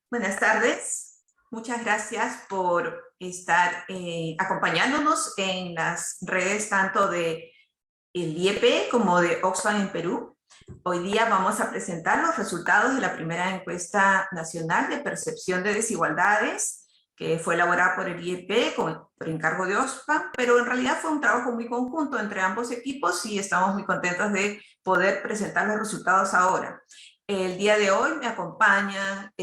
Buenas tardes. Muchas gracias por estar acompañándonos en las redes tanto de el IEP como de Oxfam en Perú. Hoy día vamos a presentar los resultados de la primera encuesta nacional de percepción de desigualdades que fue elaborada por el IEP por encargo de Oxfam, pero en realidad fue un trabajo muy conjunto entre ambos equipos y estamos muy contentos de poder presentar los resultados ahora. El día de hoy me acompaña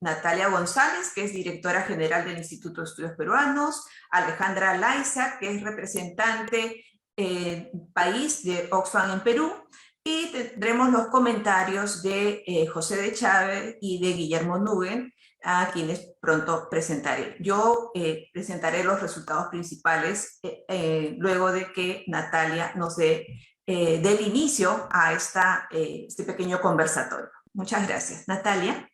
Natalia González, que es directora general del Instituto de Estudios Peruanos, Alejandra Laiza, que es representante país de Oxfam en Perú, y tendremos los comentarios de José de Chávez y de Guillermo Nuguen, a quienes pronto presentaré. Yo presentaré los resultados principales luego de que Natalia nos dé del inicio a este pequeño conversatorio. Muchas gracias. Natalia.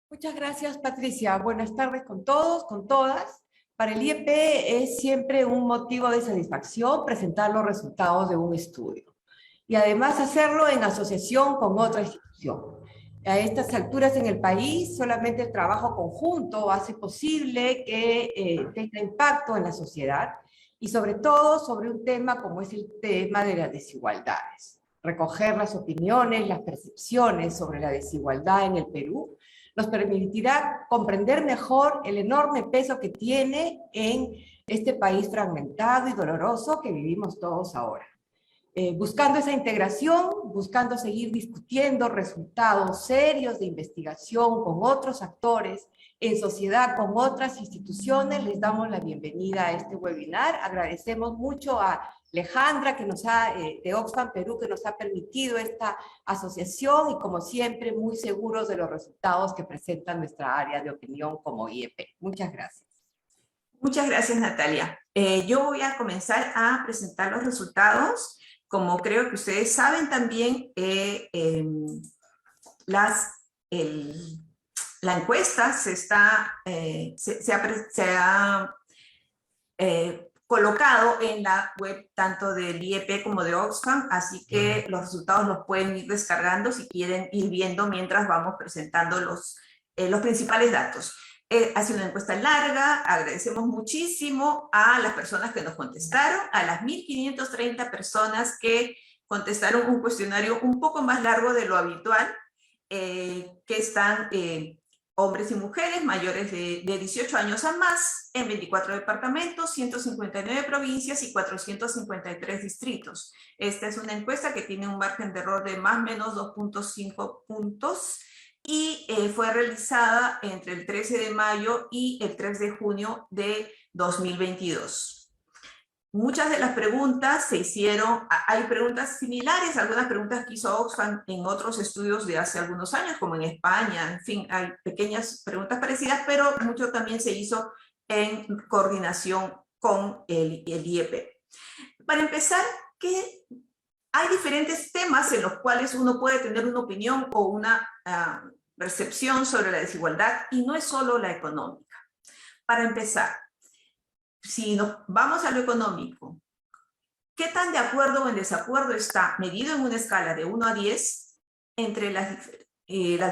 Muchas gracias, Patricia. Buenas tardes con todos, con todas. Para el IEP es siempre un motivo de satisfacción presentar los resultados de un estudio y además hacerlo en asociación con otra institución. A estas alturas en el país, solamente el trabajo conjunto hace posible que tenga impacto en la sociedad y sobre todo sobre un tema como es el tema de las desigualdades. Recoger las opiniones, las percepciones sobre la desigualdad en el Perú nos permitirá comprender mejor el enorme peso que tiene en este país fragmentado y doloroso que vivimos todos ahora. Buscando esa integración, buscando seguir discutiendo resultados serios de investigación con otros actores, en sociedad con otras instituciones, les damos la bienvenida a este webinar. Agradecemos mucho a Alejandra de Oxfam Perú, que nos ha permitido esta asociación y como siempre muy seguros de los resultados que presenta nuestra área de opinión como IEP. Muchas gracias. Muchas gracias, Natalia. Yo voy a comenzar a presentar los resultados. Como creo que ustedes saben también, la encuesta se ha colocado en la web tanto del IEP como de Oxfam, así que los resultados los pueden ir descargando si quieren ir viendo mientras vamos presentando los principales datos. Ha sido una encuesta larga, agradecemos muchísimo a las personas que nos contestaron, a las 1.530 personas que contestaron un cuestionario un poco más largo de lo habitual, que están hombres y mujeres mayores de 18 años a más, en 24 departamentos, 159 provincias y 453 distritos. Esta es una encuesta que tiene un margen de error de más o menos 2.5 puntos, y fue realizada entre el 13 de mayo y el 3 de junio de 2022. Muchas de las preguntas se hicieron, hay preguntas similares, algunas preguntas que hizo Oxfam en otros estudios de hace algunos años, como en España, en fin, hay pequeñas preguntas parecidas, pero mucho también se hizo en coordinación con el IEP. Para empezar, hay diferentes temas en los cuales uno puede tener una opinión o una percepción sobre la desigualdad, y no es solo la económica. Para empezar, si nos vamos a lo económico, ¿qué tan de acuerdo o en desacuerdo está, medido en una escala de 1 a 10, entre las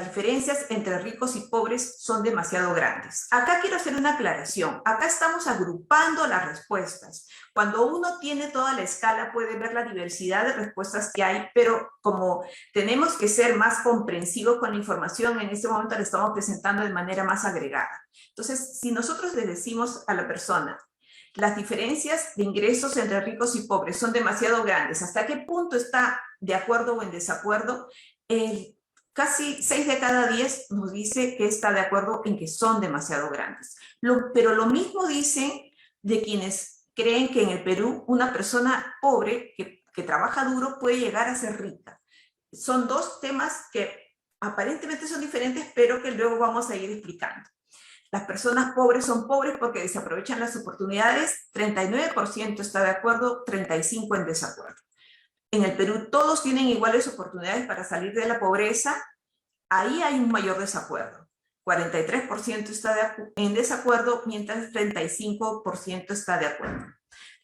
diferencias entre ricos y pobres son demasiado grandes? Acá quiero hacer una aclaración. Acá estamos agrupando las respuestas. Cuando uno tiene toda la escala puede ver la diversidad de respuestas que hay, pero como tenemos que ser más comprensivos con la información, en este momento la estamos presentando de manera más agregada. Entonces, si nosotros le decimos a la persona, las diferencias de ingresos entre ricos y pobres son demasiado grandes, ¿hasta qué punto está de acuerdo o en desacuerdo? Casi 6 de cada 10 nos dice que está de acuerdo en que son demasiado grandes. Pero lo mismo dicen de quienes creen que en el Perú una persona pobre que trabaja duro puede llegar a ser rica. Son dos temas que aparentemente son diferentes, pero que luego vamos a ir explicando. Las personas pobres son pobres porque desaprovechan las oportunidades, 39% está de acuerdo, 35% en desacuerdo. En el Perú todos tienen iguales oportunidades para salir de la pobreza, ahí hay un mayor desacuerdo. 43% está en desacuerdo, mientras 35% está de acuerdo.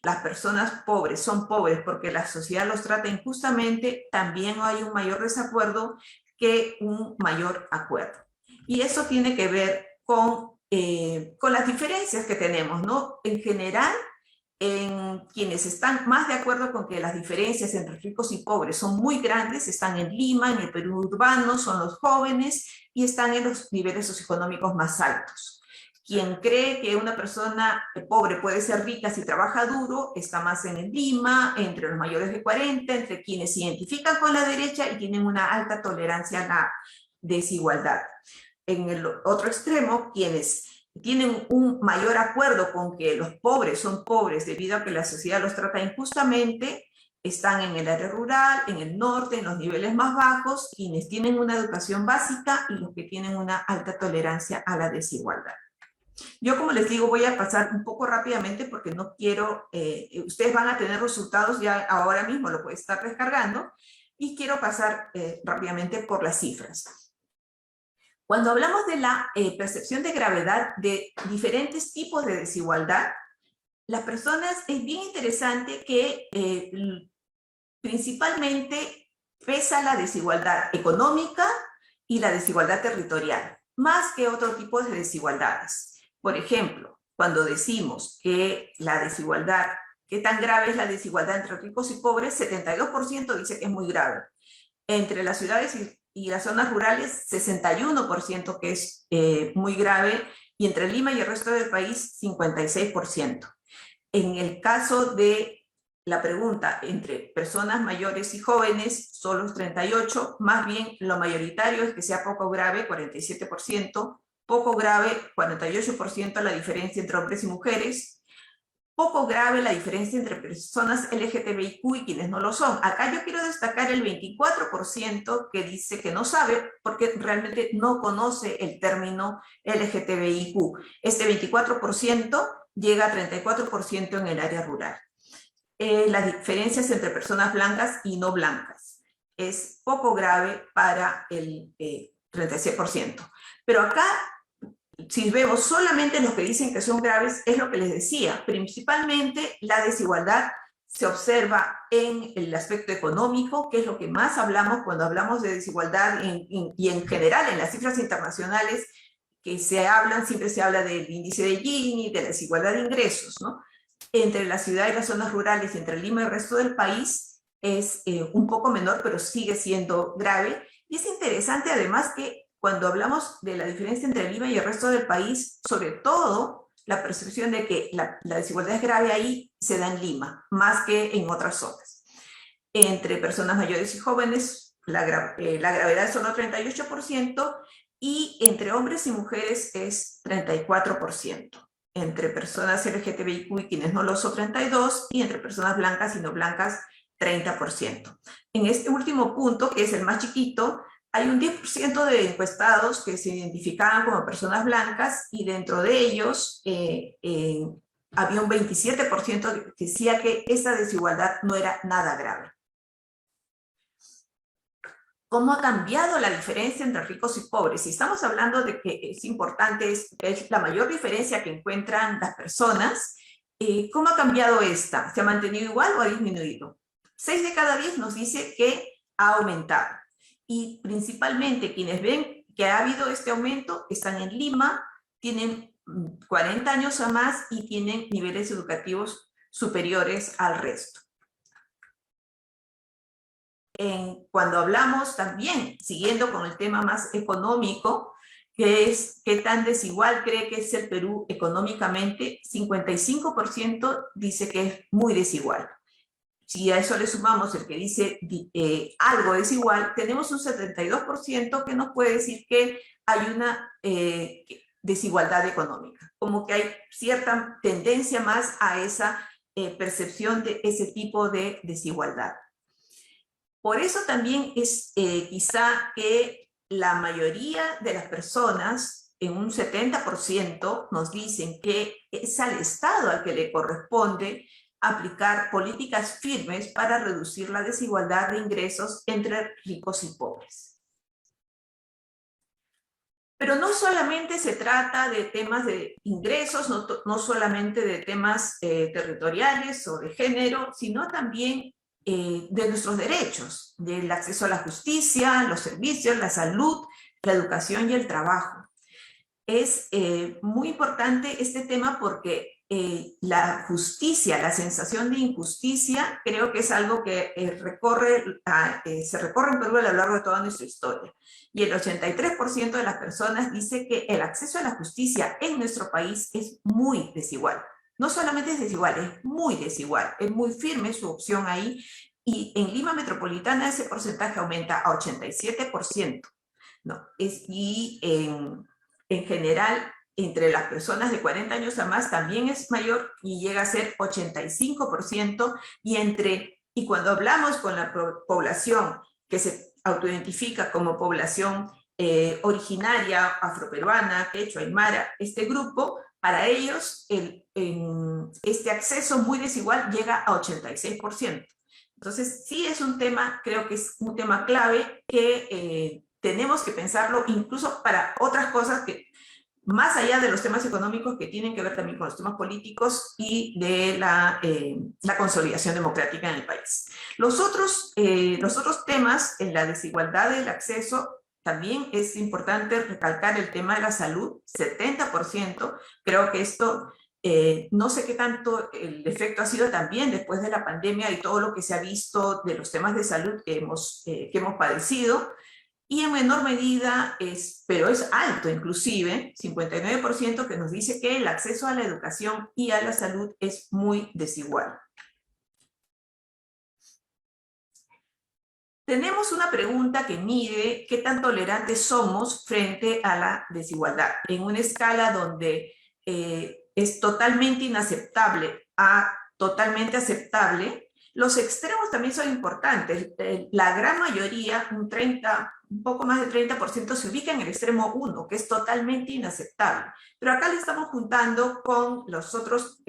Las personas pobres son pobres porque la sociedad los trata injustamente, también hay un mayor desacuerdo que un mayor acuerdo. Y eso tiene que ver con las diferencias que tenemos, ¿no? En general, en quienes están más de acuerdo con que las diferencias entre ricos y pobres son muy grandes, están en Lima, en el Perú urbano, son los jóvenes y están en los niveles socioeconómicos más altos. Quien cree que una persona pobre puede ser rica si trabaja duro, está más en Lima, entre los mayores de 40, entre quienes se identifican con la derecha y tienen una alta tolerancia a la desigualdad. En el otro extremo, quienes tienen un mayor acuerdo con que los pobres son pobres debido a que la sociedad los trata injustamente, están en el área rural, en el norte, en los niveles más bajos, quienes tienen una educación básica y los que tienen una alta tolerancia a la desigualdad. Yo, como les digo, voy a pasar un poco rápidamente porque no quiero, ustedes van a tener resultados ya ahora mismo, lo pueden estar descargando, y quiero pasar rápidamente por las cifras. Cuando hablamos de la percepción de gravedad de diferentes tipos de desigualdad, las personas, es bien interesante que principalmente pesa la desigualdad económica y la desigualdad territorial, más que otro tipo de desigualdades. Por ejemplo, cuando decimos que la desigualdad, ¿qué tan grave es la desigualdad entre ricos y pobres? 72% dice que es muy grave. Entre las ciudades y las zonas rurales, 61% que es muy grave, y entre Lima y el resto del país, 56%. En el caso de la pregunta entre personas mayores y jóvenes, solo 38%, más bien lo mayoritario es que sea poco grave, 47%, poco grave, 48% la diferencia entre hombres y mujeres, poco grave la diferencia entre personas LGTBIQ y quienes no lo son. Acá yo quiero destacar el 24% que dice que no sabe porque realmente no conoce el término LGTBIQ. Este 24% llega a 34% en el área rural. Las diferencias entre personas blancas y no blancas es poco grave para el 36%. Pero acá, si vemos solamente los que dicen que son graves, es lo que les decía. Principalmente la desigualdad se observa en el aspecto económico, que es lo que más hablamos cuando hablamos de desigualdad y en general en las cifras internacionales que se hablan, siempre se habla del índice de Gini, de la desigualdad de ingresos, ¿no? Entre la ciudad y las zonas rurales, entre Lima y el resto del país, es un poco menor, pero sigue siendo grave. Y es interesante además que cuando hablamos de la diferencia entre Lima y el resto del país, sobre todo la percepción de que la desigualdad es grave ahí se da en Lima, más que en otras zonas. Entre personas mayores y jóvenes, la gravedad es solo 38%, y entre hombres y mujeres es 34%. Entre personas LGTBIQ y quienes no lo son, 32%, y entre personas blancas y no blancas, 30%. En este último punto, que es el más chiquito, hay un 10% de encuestados que se identificaban como personas blancas y dentro de ellos había un 27% que decía que esa desigualdad no era nada grave. ¿Cómo ha cambiado la diferencia entre ricos y pobres? Si estamos hablando de que es importante, que es la mayor diferencia que encuentran las personas, ¿cómo ha cambiado esta? ¿Se ha mantenido igual o ha disminuido? 6 de cada 10 nos dice que ha aumentado. Y principalmente quienes ven que ha habido este aumento están en Lima, tienen 40 años o más y tienen niveles educativos superiores al resto. Cuando hablamos también, siguiendo con el tema más económico, que es qué tan desigual cree que es el Perú económicamente, 55% dice que es muy desigual. Si a eso le sumamos el que dice algo desigual, tenemos un 72% que nos puede decir que hay una desigualdad económica, como que hay cierta tendencia más a esa percepción de ese tipo de desigualdad. Por eso también es quizá que la mayoría de las personas, en un 70%, nos dicen que es al Estado al que le corresponde aplicar políticas firmes para reducir la desigualdad de ingresos entre ricos y pobres. Pero no solamente se trata de temas de ingresos, no solamente de temas territoriales o de género, sino también de nuestros derechos, del acceso a la justicia, los servicios, la salud, la educación y el trabajo. Es muy importante este tema porque la justicia, la sensación de injusticia, creo que es algo que se recorre en Perú a lo largo de toda nuestra historia. Y el 83% de las personas dice que el acceso a la justicia en nuestro país es muy desigual. No solamente es desigual, es muy desigual. Es muy firme su opción ahí. Y en Lima Metropolitana ese porcentaje aumenta a 87%. ¿No? Y en general, entre las personas de 40 años a más también es mayor y llega a ser 85%, y cuando hablamos con la población que se autoidentifica como población originaria, afroperuana, quechua, aymara, este grupo, para ellos este acceso muy desigual llega a 86%. Entonces, sí es un tema, creo que es un tema clave que tenemos que pensarlo incluso para otras cosas que, más allá de los temas económicos, que tienen que ver también con los temas políticos y de la consolidación democrática en el país. Los otros temas, en la desigualdad del acceso, también es importante recalcar el tema de la salud, 70%. Creo que esto, no sé qué tanto el efecto ha sido también después de la pandemia y todo lo que se ha visto de los temas de salud que hemos padecido. Y en menor medida, pero es alto inclusive, 59%, que nos dice que el acceso a la educación y a la salud es muy desigual. Tenemos una pregunta que mide qué tan tolerantes somos frente a la desigualdad, en una escala donde es totalmente inaceptable a totalmente aceptable. Los extremos también son importantes. La gran mayoría, un poco más del 30%, se ubica en el extremo 1, que es totalmente inaceptable. Pero acá le estamos juntando con los otros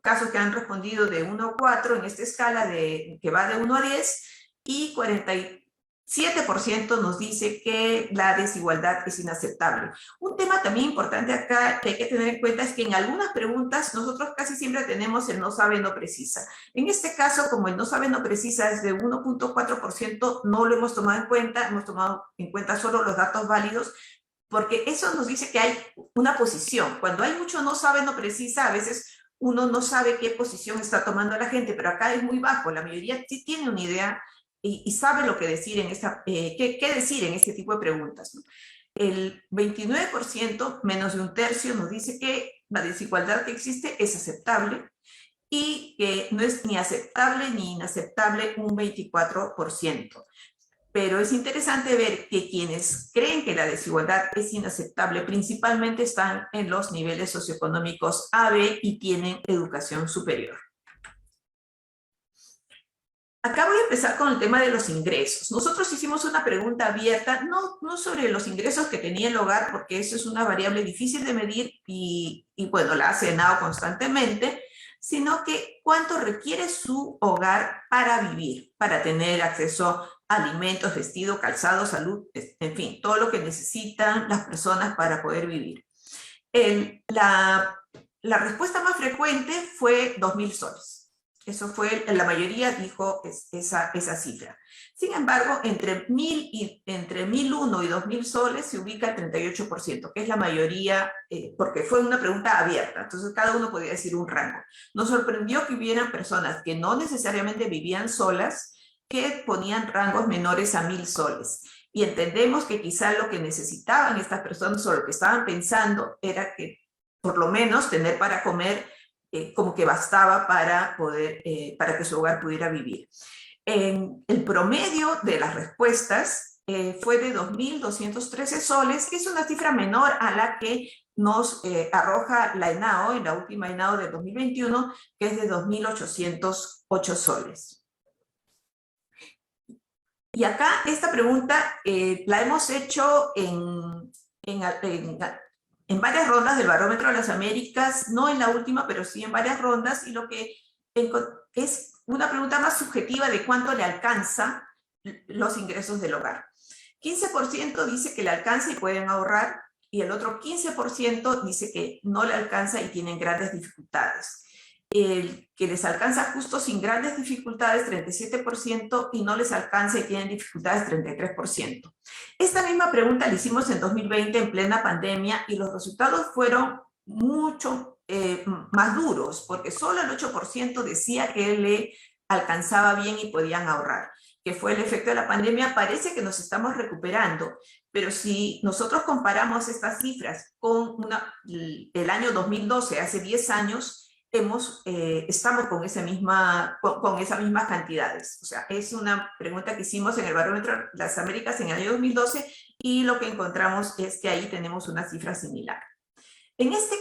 casos que han respondido de 1 a 4 en esta escala que va de 1 a 10, y 47% nos dice que la desigualdad es inaceptable. Un tema también importante acá que hay que tener en cuenta es que en algunas preguntas nosotros casi siempre tenemos el no sabe, no precisa. En este caso, como el no sabe, no precisa es de 1.4%, no lo hemos tomado en cuenta, hemos tomado en cuenta solo los datos válidos, porque eso nos dice que hay una posición. Cuando hay mucho no sabe, no precisa, a veces uno no sabe qué posición está tomando la gente, pero acá es muy bajo. La mayoría sí tiene una idea y sabe lo que decir qué decir en este tipo de preguntas, ¿no? El 29%, menos de un tercio, nos dice que la desigualdad que existe es aceptable y que no es ni aceptable ni inaceptable un 24%. Pero es interesante ver que quienes creen que la desigualdad es inaceptable principalmente están en los niveles socioeconómicos A, B y tienen educación superior. Acá voy a empezar con el tema de los ingresos. Nosotros hicimos una pregunta abierta, no sobre los ingresos que tenía el hogar, porque eso es una variable difícil de medir y bueno, la ha cenado constantemente, sino que cuánto requiere su hogar para vivir, para tener acceso a alimentos, vestido, calzado, salud, en fin, todo lo que necesitan las personas para poder vivir. La respuesta más frecuente fue 2.000 soles. Eso fue, la mayoría dijo esa cifra. Sin embargo, entre 1.001 y 2.000 soles se ubica el 38%, que es la mayoría, porque fue una pregunta abierta, entonces cada uno podía decir un rango. Nos sorprendió que hubieran personas que no necesariamente vivían solas, que ponían rangos menores a 1.000 soles. Y entendemos que quizá lo que necesitaban estas personas o lo que estaban pensando era que por lo menos tener para comer como que bastaba para que su hogar pudiera vivir. El promedio de las respuestas fue de 2.213 soles, que es una cifra menor a la que nos arroja la ENAO, en la última ENAO del 2021, que es de 2.808 soles. Y acá esta pregunta la hemos hecho en varias rondas del Barómetro de las Américas, no en la última, pero sí en varias rondas, y lo que es una pregunta más subjetiva de cuánto le alcanza los ingresos del hogar. 15% dice que le alcanza y pueden ahorrar, y el otro 15% dice que no le alcanza y tienen grandes dificultades. el que les alcanza justo sin grandes dificultades, 37%, y no les alcanza y tienen dificultades, 33%. Esta misma pregunta la hicimos en 2020 en plena pandemia y los resultados fueron mucho más duros, porque solo el 8% decía que le alcanzaba bien y podían ahorrar, que fue el efecto de la pandemia. Parece que nos estamos recuperando, pero si nosotros comparamos estas cifras con el año 2012, hace 10 años, estamos con esas mismas cantidades. O sea, es una pregunta que hicimos en el Barómetro de las Américas en el año 2012 y lo que encontramos es que ahí tenemos una cifra similar. En este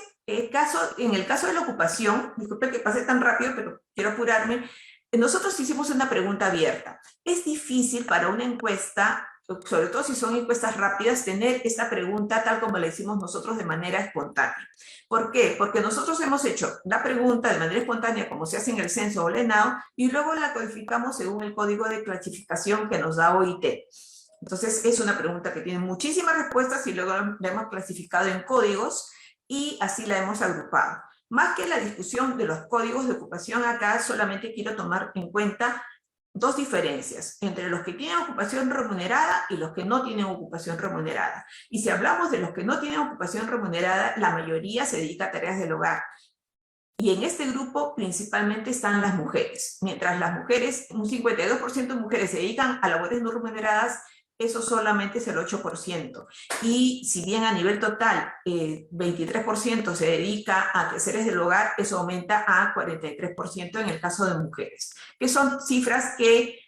caso, en el caso de la ocupación, disculpe que pase tan rápido, pero quiero apurarme, nosotros hicimos una pregunta abierta. Es difícil para una encuesta, sobre todo si son encuestas rápidas, tener esta pregunta tal como la hicimos nosotros de manera espontánea. ¿Por qué? Porque nosotros hemos hecho la pregunta de manera espontánea, como se hace en el censo o el ENAO, y luego la codificamos según el código de clasificación que nos da OIT. Entonces, es una pregunta que tiene muchísimas respuestas y luego la hemos clasificado en códigos y así la hemos agrupado. Más que la discusión de los códigos de ocupación acá, solamente quiero tomar en cuenta dos diferencias entre los que tienen ocupación remunerada y los que no tienen ocupación remunerada. Y si hablamos de los que no tienen ocupación remunerada, la mayoría se dedica a tareas del hogar. Y en este grupo principalmente están las mujeres. Mientras las mujeres, un 52% de mujeres se dedican a labores no remuneradas, eso solamente es el 8%. Y si bien a nivel total 23% se dedica a quehaceres del hogar, eso aumenta a 43% en el caso de mujeres, que son cifras que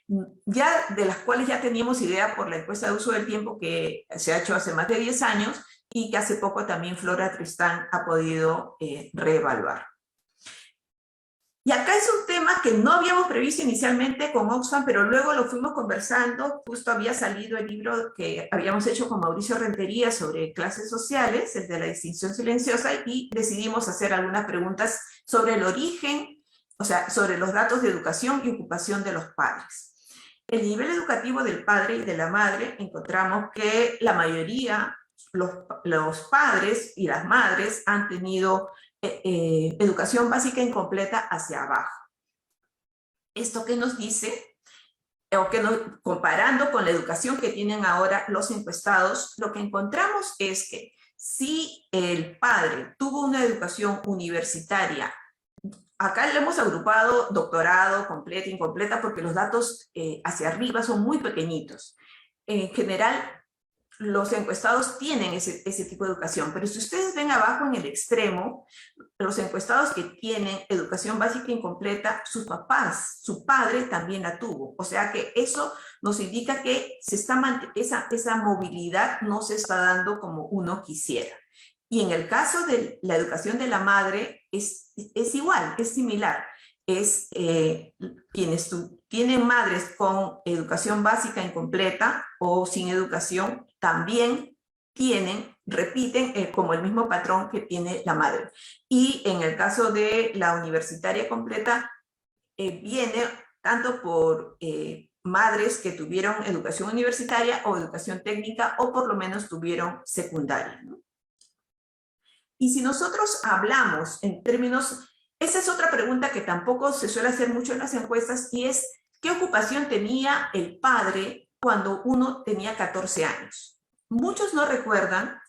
ya de las cuales ya teníamos idea por la encuesta de uso del tiempo que se ha hecho hace más de 10 años y que hace poco también Flora Tristán ha podido reevaluar. Y acá es un tema que no habíamos previsto inicialmente con Oxfam, pero luego lo fuimos conversando. Justo había salido el libro que habíamos hecho con Mauricio Rentería sobre clases sociales, el de la distinción silenciosa, y decidimos hacer algunas preguntas sobre el origen, o sea, sobre los datos de educación y ocupación de los padres. El nivel educativo del padre y de la madre, encontramos que la mayoría, los padres y las madres han tenido educación básica incompleta hacia abajo. ¿Esto qué nos dice? Comparando con la educación que tienen ahora los encuestados, lo que encontramos es que si el padre tuvo una educación universitaria, acá le hemos agrupado doctorado, completa, incompleta, porque los datos hacia arriba son muy pequeñitos. En general, los encuestados tienen ese tipo de educación, pero si ustedes ven abajo en el extremo, los encuestados que tienen educación básica incompleta, sus papás, su padre también la tuvo. O sea que eso nos indica que esa movilidad no se está dando como uno quisiera. Y en el caso de la educación de la madre es igual, es similar. Quienes tienen madres con educación básica incompleta o sin educación también repiten como el mismo patrón que tiene la madre. Y en el caso de la universitaria completa, viene tanto por madres que tuvieron educación universitaria o educación técnica o por lo menos tuvieron secundaria, ¿no? Y si nosotros hablamos en términos, esa es otra pregunta que tampoco se suele hacer mucho en las encuestas y es, ¿qué ocupación tenía el padre cuando uno tenía 14 años? Muchos no recuerdan,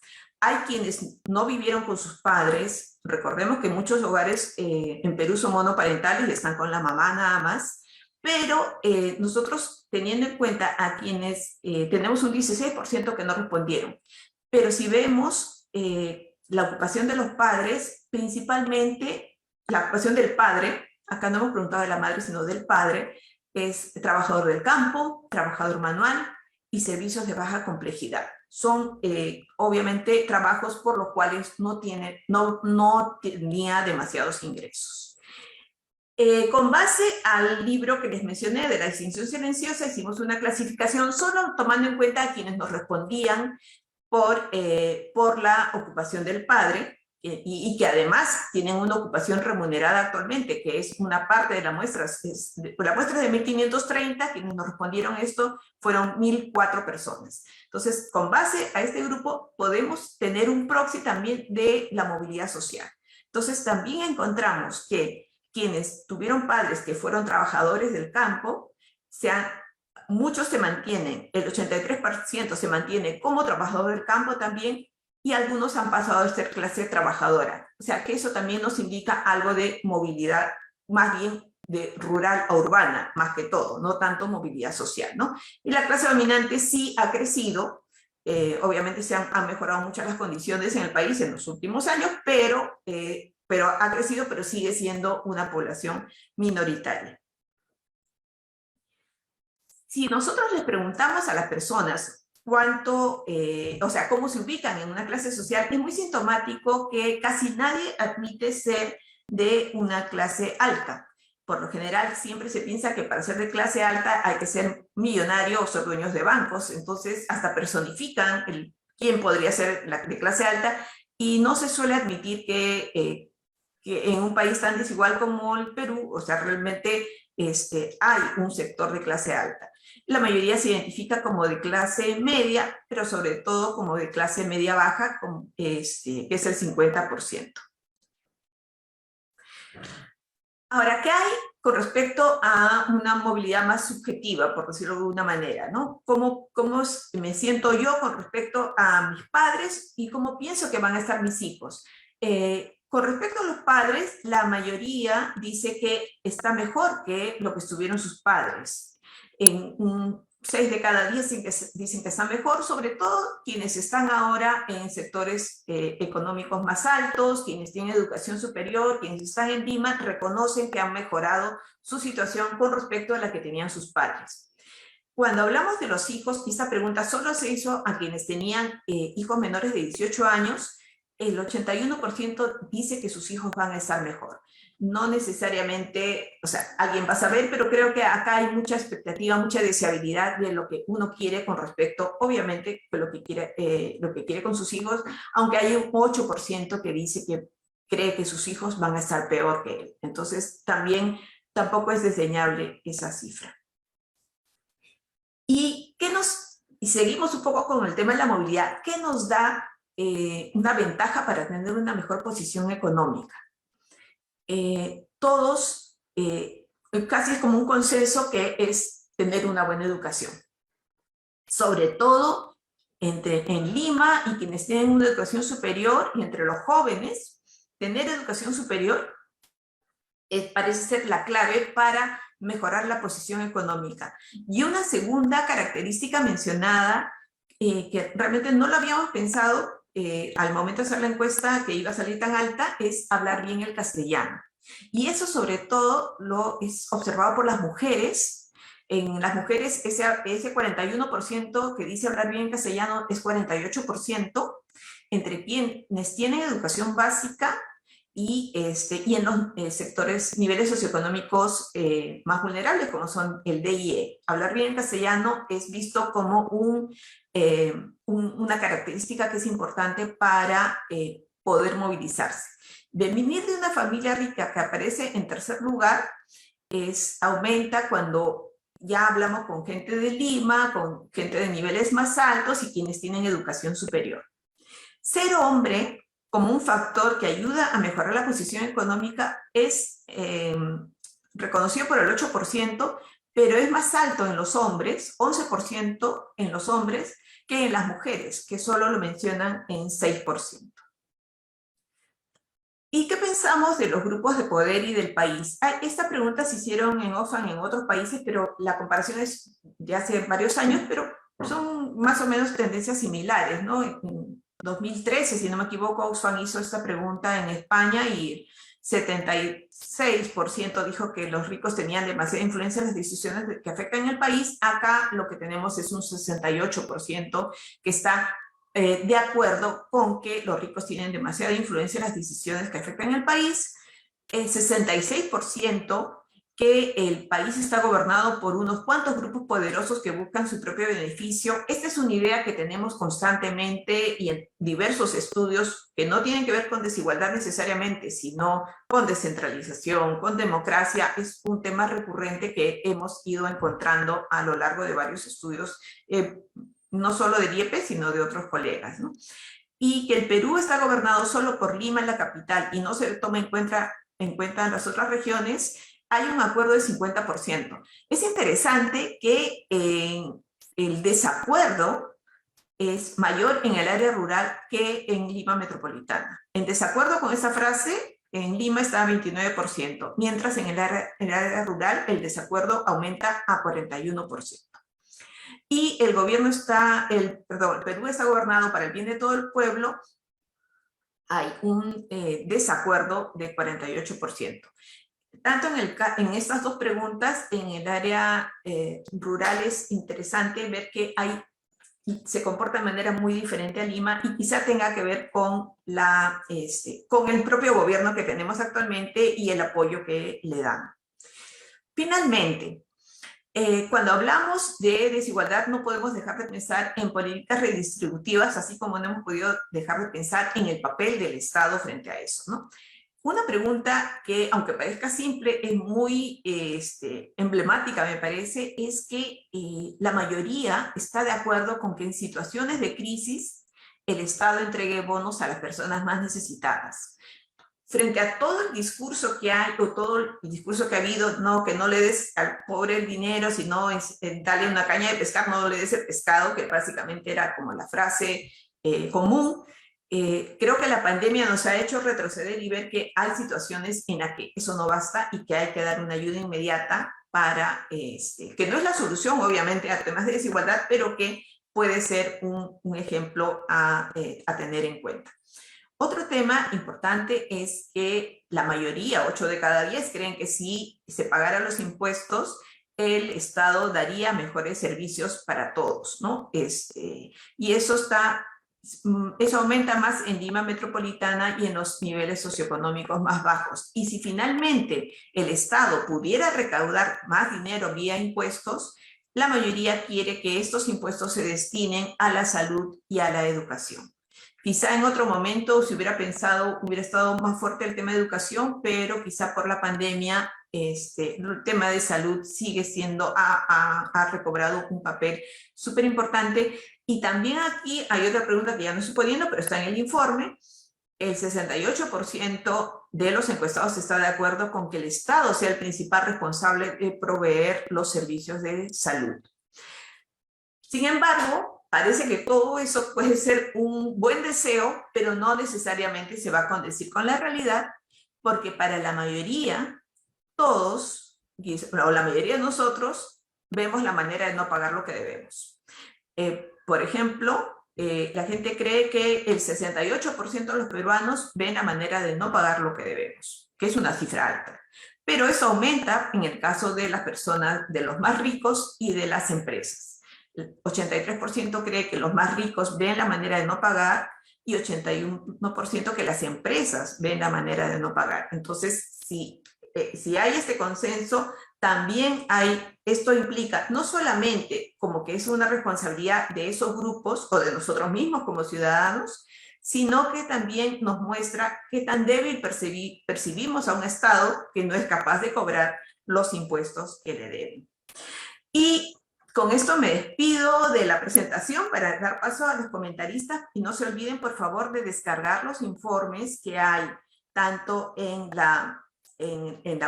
hay quienes no vivieron con sus padres, recordemos que muchos hogares en Perú son monoparentales y están con la mamá nada más, pero nosotros teniendo en cuenta a quienes tenemos un 16% que no respondieron, pero si vemos la ocupación de los padres, principalmente la ocupación del padre, acá no hemos preguntado de la madre sino del padre, es trabajador del campo, trabajador manual y servicios de baja complejidad. Son obviamente trabajos por los cuales no tenía demasiados ingresos. Con base al libro que les mencioné de la distinción silenciosa, hicimos una clasificación solo tomando en cuenta a quienes nos respondían por la ocupación del padre y que además tienen una ocupación remunerada actualmente, que es una parte de la muestra. La muestra de 1.530, quienes nos respondieron esto fueron 1.004 personas. Entonces, con base a este grupo, podemos tener un proxy también de la movilidad social. Entonces, también encontramos que quienes tuvieron padres que fueron trabajadores del campo, muchos se mantienen, el 83% se mantiene como trabajador del campo también, y algunos han pasado a ser clase trabajadora. O sea que eso también nos indica algo de movilidad, más bien de rural a urbana, más que todo, no tanto movilidad social, ¿no? Y la clase dominante sí ha crecido, obviamente han mejorado muchas las condiciones en el país en los últimos años, pero ha crecido, pero sigue siendo una población minoritaria. Si nosotros les preguntamos a las personas cómo se ubican en una clase social, es muy sintomático que casi nadie admite ser de una clase alta. Por lo general, siempre se piensa que para ser de clase alta hay que ser millonario o ser dueños de bancos, entonces hasta personifican quién podría ser de clase alta, y no se suele admitir que en un país tan desigual como el Perú, o sea, realmente hay un sector de clase alta. La mayoría se identifica como de clase media, pero sobre todo como de clase media baja, que es el 50%. Ahora, ¿qué hay con respecto a una movilidad más subjetiva, por decirlo de una manera, ¿no? ¿Cómo me siento yo con respecto a mis padres y cómo pienso que van a estar mis hijos? Con respecto a los padres, la mayoría dice que está mejor que lo que estuvieron sus padres. 6 de cada 10 dicen que están mejor, sobre todo quienes están ahora en sectores económicos más altos, quienes tienen educación superior, quienes están en Lima, reconocen que han mejorado su situación con respecto a la que tenían sus padres. Cuando hablamos de los hijos, esta pregunta solo se hizo a quienes tenían hijos menores de 18 años, el 81% dice que sus hijos van a estar mejor. No necesariamente, o sea, alguien va a saber, pero creo que acá hay mucha expectativa, mucha deseabilidad de lo que uno quiere con respecto, obviamente, a lo que quiere con sus hijos, aunque hay un 8% que dice que cree que sus hijos van a estar peor que él. Entonces, tampoco es desdeñable esa cifra. Y seguimos un poco con el tema de la movilidad. ¿Qué nos da una ventaja para tener una mejor posición económica? Casi es como un consenso que es tener una buena educación. Sobre todo en Lima y quienes tienen una educación superior, y entre los jóvenes, tener educación superior parece ser la clave para mejorar la posición económica. Y una segunda característica mencionada, que realmente no lo habíamos pensado al momento de hacer la encuesta que iba a salir tan alta, es hablar bien el castellano. Y eso sobre todo lo es observado por las mujeres. En las mujeres ese 41% que dice hablar bien castellano es 48%, entre quienes tienen educación básica y en los niveles socioeconómicos más vulnerables, como son el D y E. Hablar bien castellano es visto como una característica que es importante para poder movilizarse. Venir de una familia rica que aparece en tercer lugar aumenta cuando ya hablamos con gente de Lima, con gente de niveles más altos y quienes tienen educación superior. Ser hombre como un factor que ayuda a mejorar la posición económica es reconocido por el 8%, pero es más alto en los hombres, 11% en los hombres, que en las mujeres, que solo lo mencionan en 6%. ¿Y qué pensamos de los grupos de poder y del país? Esta pregunta se hicieron en Oxfam en otros países, pero la comparación es de hace varios años, pero son más o menos tendencias similares, ¿no? En 2013, si no me equivoco, Oxfam hizo esta pregunta en España y 76% dijo que los ricos tenían demasiada influencia en las decisiones que afectan el país. Acá lo que tenemos es un 68% que está de acuerdo con que los ricos tienen demasiada influencia en las decisiones que afectan el país. El 66% que el país está gobernado por unos cuantos grupos poderosos que buscan su propio beneficio. Esta es una idea que tenemos constantemente y en diversos estudios que no tienen que ver con desigualdad necesariamente, sino con descentralización, con democracia. Es un tema recurrente que hemos ido encontrando a lo largo de varios estudios, no solo de IEP, sino de otros colegas, ¿no? Y que el Perú está gobernado solo por Lima, la capital, y no se toma en cuenta en cuenta las otras regiones, hay un acuerdo de 50%. Es interesante que el desacuerdo es mayor en el área rural que en Lima metropolitana. En desacuerdo con esa frase, en Lima está a 29%, mientras en el área rural el desacuerdo aumenta a 41%. Y el gobierno está, perdón, Perú está gobernado para el bien de todo el pueblo. Hay un desacuerdo de 48%. Tanto en estas dos preguntas, en el área rural es interesante ver que se comporta de manera muy diferente a Lima y quizá tenga que ver con el propio gobierno que tenemos actualmente y el apoyo que le dan. Finalmente, cuando hablamos de desigualdad no podemos dejar de pensar en políticas redistributivas, así como no hemos podido dejar de pensar en el papel del Estado frente a eso, ¿no? Una pregunta que, aunque parezca simple, es muy emblemática, me parece, es que la mayoría está de acuerdo con que en situaciones de crisis el Estado entregue bonos a las personas más necesitadas. Frente a todo el discurso que hay, o todo el discurso que ha habido, no, que no le des al pobre el dinero, sino dale una caña de pescar, no le des el pescado, que básicamente era como la frase común. Creo que la pandemia nos ha hecho retroceder y ver que hay situaciones en las que eso no basta y que hay que dar una ayuda inmediata para, que no es la solución, obviamente, a temas de desigualdad, pero que puede ser un ejemplo a tener en cuenta. Otro tema importante es que la mayoría, 8 de cada 10, creen que si se pagaran los impuestos, el Estado daría mejores servicios para todos, ¿no? Y eso aumenta más en Lima metropolitana y en los niveles socioeconómicos más bajos. Y si finalmente el Estado pudiera recaudar más dinero vía impuestos, la mayoría quiere que estos impuestos se destinen a la salud y a la educación. Quizá en otro momento se hubiera pensado, hubiera estado más fuerte el tema de educación, pero quizá por la pandemia el tema de salud sigue siendo, ha recobrado un papel súper importante. Y también aquí hay otra pregunta que ya no estoy poniendo, pero está en el informe. El 68% de los encuestados está de acuerdo con que el Estado sea el principal responsable de proveer los servicios de salud. Sin embargo, parece que todo eso puede ser un buen deseo, pero no necesariamente se va a condecir con la realidad, porque para la mayoría, todos, o la mayoría de nosotros, vemos la manera de no pagar lo que debemos. Por ejemplo, la gente cree que el 68% de los peruanos ven la manera de no pagar lo que debemos, que es una cifra alta. Pero eso aumenta en el caso de las personas, de los más ricos y de las empresas. El 83% cree que los más ricos ven la manera de no pagar y 81% que las empresas ven la manera de no pagar. Entonces, si hay este consenso, también esto implica no solamente como que es una responsabilidad de esos grupos o de nosotros mismos como ciudadanos, sino que también nos muestra qué tan débil percibimos a un Estado que no es capaz de cobrar los impuestos que le deben. Y con esto me despido de la presentación para dar paso a los comentaristas y no se olviden por favor de descargar los informes que hay tanto en la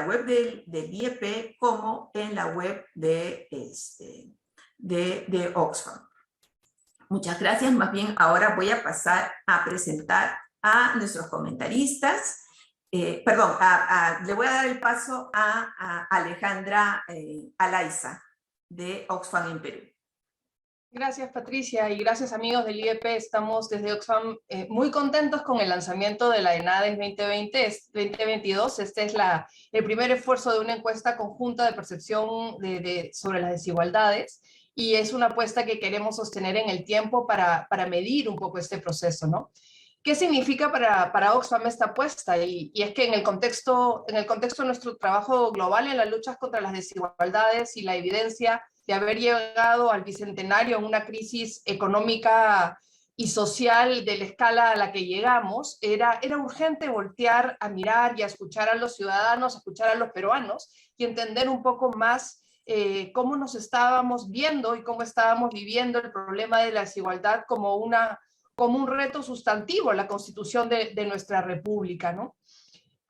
web del IEP como en la web de Oxfam. Muchas gracias, más bien ahora voy a pasar a presentar a nuestros comentaristas. Le voy a dar el paso a Alejandra Alaiza, de Oxfam en Perú. Gracias, Patricia, y gracias, amigos del IEP. Estamos desde Oxfam muy contentos con el lanzamiento de la ENADES 2022. Este es el primer esfuerzo de una encuesta conjunta de percepción sobre las desigualdades, y es una apuesta que queremos sostener en el tiempo para medir un poco este proceso, ¿no? ¿Qué significa para Oxfam esta apuesta? Y es que en el contexto de nuestro trabajo global en las luchas contra las desigualdades y la evidencia de haber llegado al bicentenario en una crisis económica y social de la escala a la que llegamos, era urgente voltear a mirar y a escuchar a los ciudadanos, a escuchar a los peruanos y entender un poco más cómo nos estábamos viendo y cómo estábamos viviendo el problema de la desigualdad como un reto sustantivo en la constitución de nuestra república, ¿no?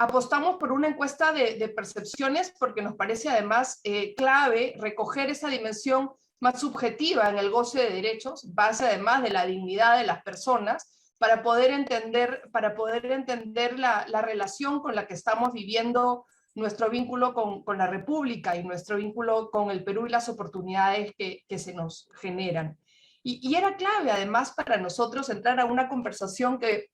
apostamos por una encuesta de percepciones porque nos parece además clave recoger esa dimensión más subjetiva en el goce de derechos, base además de la dignidad de las personas, para poder entender la relación con la que estamos viviendo nuestro vínculo con la República y nuestro vínculo con el Perú y las oportunidades que se nos generan. Y era clave además para nosotros entrar a una conversación que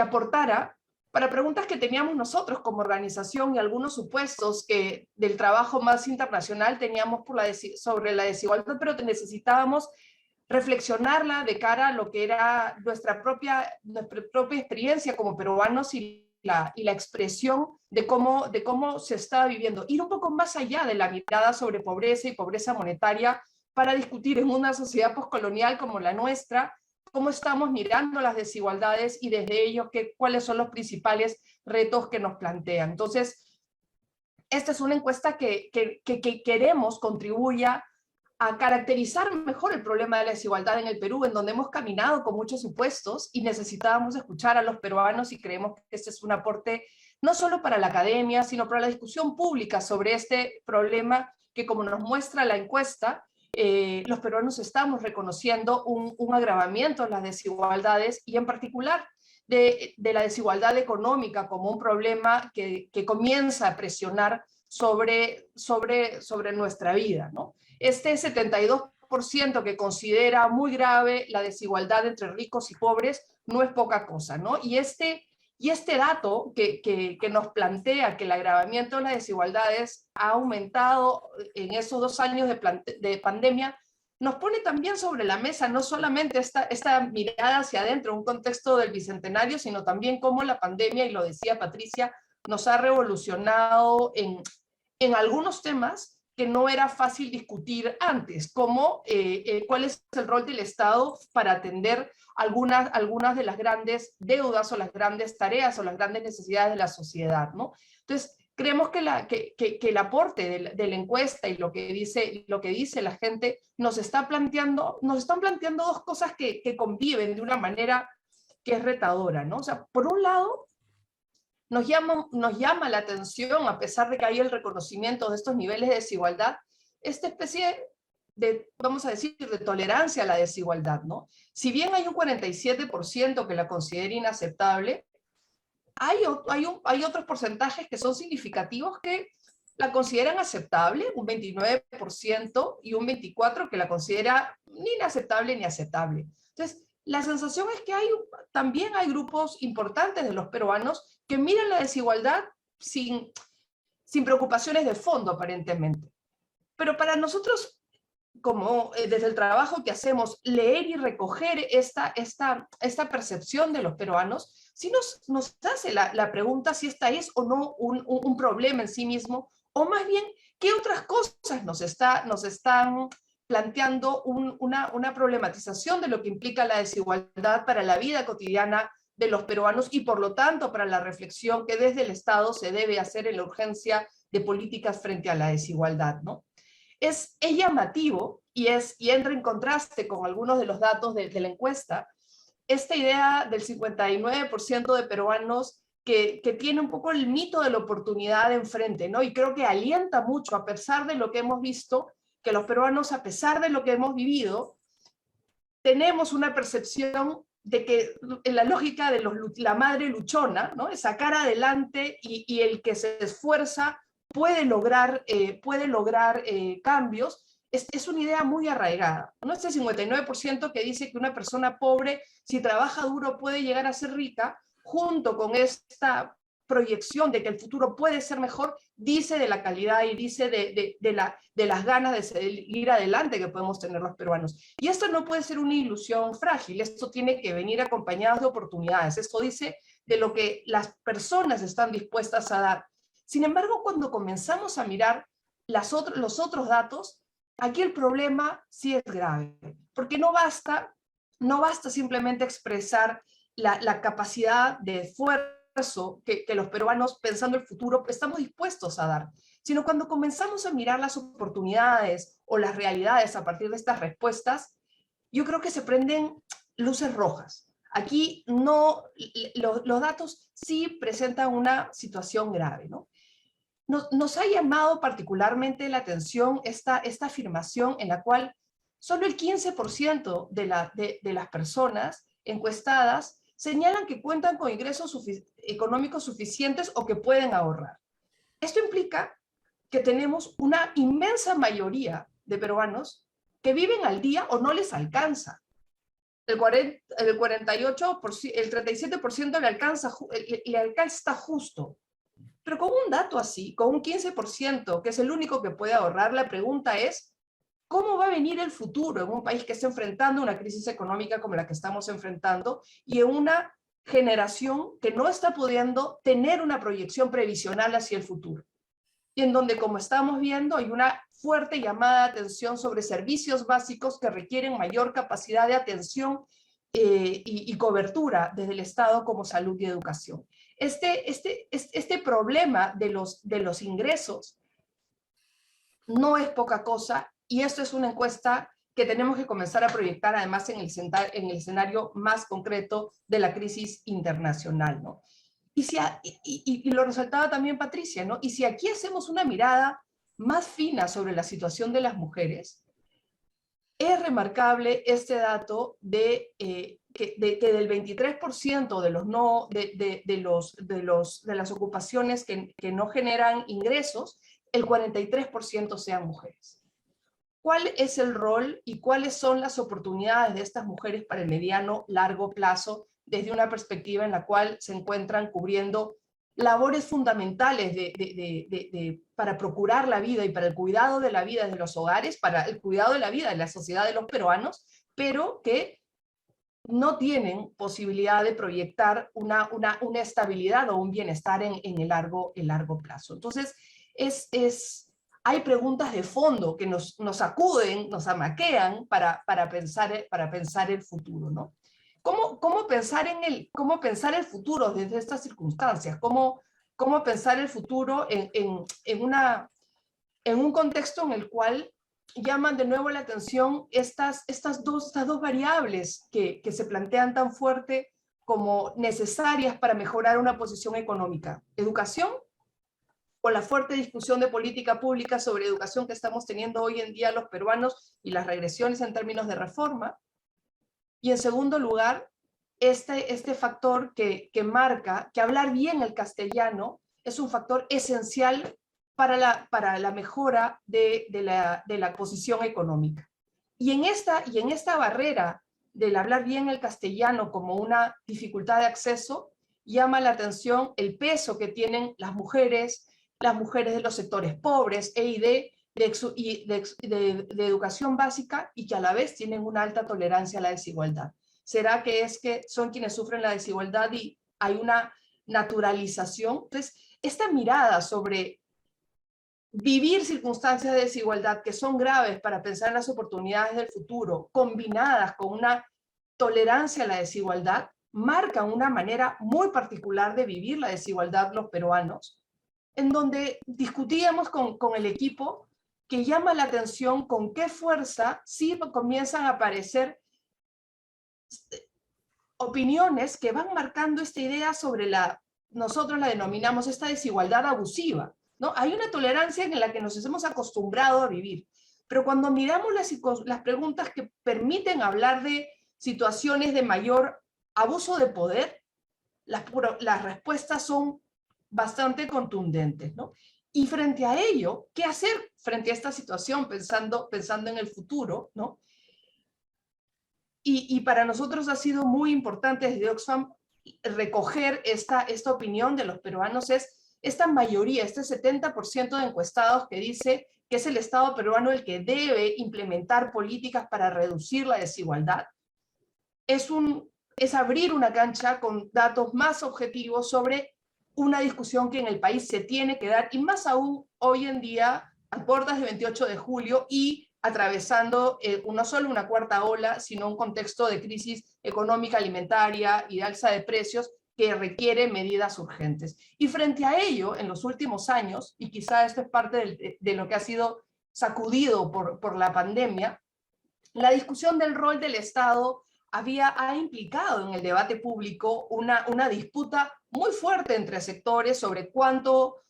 aportara para preguntas que teníamos nosotros como organización y algunos supuestos que del trabajo más internacional teníamos sobre la desigualdad, pero que necesitábamos reflexionarla de cara a lo que era nuestra propia experiencia como peruanos y la expresión de cómo se estaba viviendo. Ir un poco más allá de la mirada sobre pobreza y pobreza monetaria para discutir en una sociedad postcolonial como la nuestra, cómo estamos mirando las desigualdades y desde ello cuáles son los principales retos que nos plantean. Entonces, esta es una encuesta que queremos contribuya a caracterizar mejor el problema de la desigualdad en el Perú, en donde hemos caminado con muchos supuestos y necesitábamos escuchar a los peruanos, y creemos que este es un aporte no solo para la academia, sino para la discusión pública sobre este problema que, como nos muestra la encuesta, los peruanos estamos reconociendo un agravamiento en las desigualdades y en particular de la desigualdad económica como un problema que comienza a presionar sobre nuestra vida, ¿no? Este 72% que considera muy grave la desigualdad entre ricos y pobres no es poca cosa, ¿no? Y este dato que nos plantea que el agravamiento de las desigualdades ha aumentado en esos 2 años de pandemia, nos pone también sobre la mesa no solamente esta mirada hacia adentro, un contexto del bicentenario, sino también cómo la pandemia, y lo decía Patricia, nos ha revolucionado en algunos temas que no era fácil discutir antes, como cuál es el rol del Estado para atender algunas de las grandes deudas o las grandes tareas o las grandes necesidades de la sociedad, ¿no? Entonces, creemos que el aporte de la encuesta y lo que dice la gente nos están planteando 2 cosas que conviven de una manera que es retadora, ¿no? O sea, por un lado, nos llama la atención, a pesar de que hay el reconocimiento de estos niveles de desigualdad, esta especie de, vamos a decir, de tolerancia a la desigualdad, ¿no? Si bien hay un 47% que la considera inaceptable, hay otros porcentajes que son significativos que la consideran aceptable, un 29% y un 24% que la considera ni inaceptable ni aceptable. Entonces, la sensación es que también hay grupos importantes de los peruanos que miran la desigualdad sin preocupaciones de fondo, aparentemente. Pero para nosotros, como desde el trabajo que hacemos, leer y recoger esta percepción de los peruanos, sí nos hace la pregunta si esta es o no un problema en sí mismo, o más bien, ¿qué otras cosas nos están planteando una problematización de lo que implica la desigualdad para la vida cotidiana de los peruanos y por lo tanto para la reflexión que desde el Estado se debe hacer en la urgencia de políticas frente a la desigualdad, ¿no? Es llamativo y entra en contraste con algunos de los datos de la encuesta, esta idea del 59% de peruanos que tiene un poco el mito de la oportunidad enfrente, ¿no? Y creo que alienta mucho, a pesar de lo que hemos visto, que los peruanos, a pesar de lo que hemos vivido, tenemos una percepción de que en la lógica de la madre luchona, ¿no? Es sacar adelante y el que se esfuerza puede lograr cambios, es una idea muy arraigada, ¿no? Este 59% que dice que una persona pobre, si trabaja duro, puede llegar a ser rica, junto con esta proyección de que el futuro puede ser mejor, dice de la calidad y dice de las ganas de seguir adelante que podemos tener los peruanos. Y esto no puede ser una ilusión frágil, esto tiene que venir acompañado de oportunidades, esto dice de lo que las personas están dispuestas a dar. Sin embargo, cuando comenzamos a mirar los otros datos, aquí el problema sí es grave, porque no basta simplemente expresar la capacidad de esfuerzo que los peruanos, pensando el futuro, estamos dispuestos a dar, sino cuando comenzamos a mirar las oportunidades o las realidades a partir de estas respuestas, yo creo que se prenden luces rojas. aquí no, los datos sí presentan una situación grave, ¿no? Nos ha llamado particularmente la atención esta afirmación en la cual solo el 15% de las personas encuestadas señalan que cuentan con ingresos económicos suficientes o que pueden ahorrar. Esto implica que tenemos una inmensa mayoría de peruanos que viven al día o no les alcanza. El 48%, el 37% le alcanza justo. Pero con un dato así, con un 15%, que es el único que puede ahorrar, la pregunta es, ¿cómo va a venir el futuro en un país que está enfrentando una crisis económica como la que estamos enfrentando y en una generación que no está pudiendo tener una proyección previsional hacia el futuro? Y en donde, como estamos viendo, hay una fuerte llamada de atención sobre servicios básicos que requieren mayor capacidad de atención y cobertura desde el Estado como salud y educación. Este problema de los ingresos no es poca cosa, y esto es una encuesta que tenemos que comenzar a proyectar además en el escenario más concreto de la crisis internacional, ¿no? Y lo resaltaba también Patricia, ¿no? Y si aquí hacemos una mirada más fina sobre la situación de las mujeres, es remarcable este dato de que del 23% de las ocupaciones que no generan ingresos, el 43% sean mujeres. ¿Cuál es el rol y cuáles son las oportunidades de estas mujeres para el mediano, largo plazo, desde una perspectiva en la cual se encuentran cubriendo labores fundamentales para procurar la vida y para el cuidado de la vida de los hogares, para el cuidado de la vida de la sociedad de los peruanos, pero que no tienen posibilidad de proyectar una estabilidad o un bienestar en el largo plazo? Entonces, hay preguntas de fondo que nos sacuden, nos amaquean para pensar el futuro, ¿no? ¿Cómo pensar el futuro desde estas circunstancias? ¿Cómo pensar el futuro en un contexto en el cual llaman de nuevo la atención estas dos variables que se plantean tan fuerte como necesarias para mejorar una posición económica? Educación, o la fuerte discusión de política pública sobre educación que estamos teniendo hoy en día los peruanos y las regresiones en términos de reforma. Y en segundo lugar, este factor que marca que hablar bien el castellano es un factor esencial para la mejora de la posición económica. Y en esta barrera del hablar bien el castellano como una dificultad de acceso, llama la atención el peso que tienen las mujeres de los sectores pobres y de educación básica, y que a la vez tienen una alta tolerancia a la desigualdad. ¿Será que es que son quienes sufren la desigualdad y hay una naturalización? Entonces, esta mirada sobre vivir circunstancias de desigualdad que son graves para pensar en las oportunidades del futuro, combinadas con una tolerancia a la desigualdad, marca una manera muy particular de vivir la desigualdad los peruanos, en donde discutíamos con el equipo que llama la atención con qué fuerza sí comienzan a aparecer opiniones que van marcando esta idea sobre nosotros la denominamos esta desigualdad abusiva, ¿no? Hay una tolerancia en la que nos hemos acostumbrado a vivir, pero cuando miramos las preguntas que permiten hablar de situaciones de mayor abuso de poder, las respuestas son bastante contundentes, ¿no? Y frente a ello, ¿qué hacer frente a esta situación pensando en el futuro, ¿no? Y para nosotros ha sido muy importante desde Oxfam recoger esta opinión de los peruanos. Es esta mayoría, este 70% de encuestados que dice que es el Estado peruano el que debe implementar políticas para reducir la desigualdad. Es abrir una cancha con datos más objetivos sobre una discusión que en el país se tiene que dar, y más aún hoy en día, a puertas del 28 de julio y atravesando no solo una cuarta ola, sino un contexto de crisis económica, alimentaria y de alza de precios que requiere medidas urgentes. Y frente a ello, en los últimos años, y quizá esto es parte de lo que ha sido sacudido por la pandemia, la discusión del rol del Estado ha implicado en el debate público una disputa muy fuerte entre sectores sobre cuánto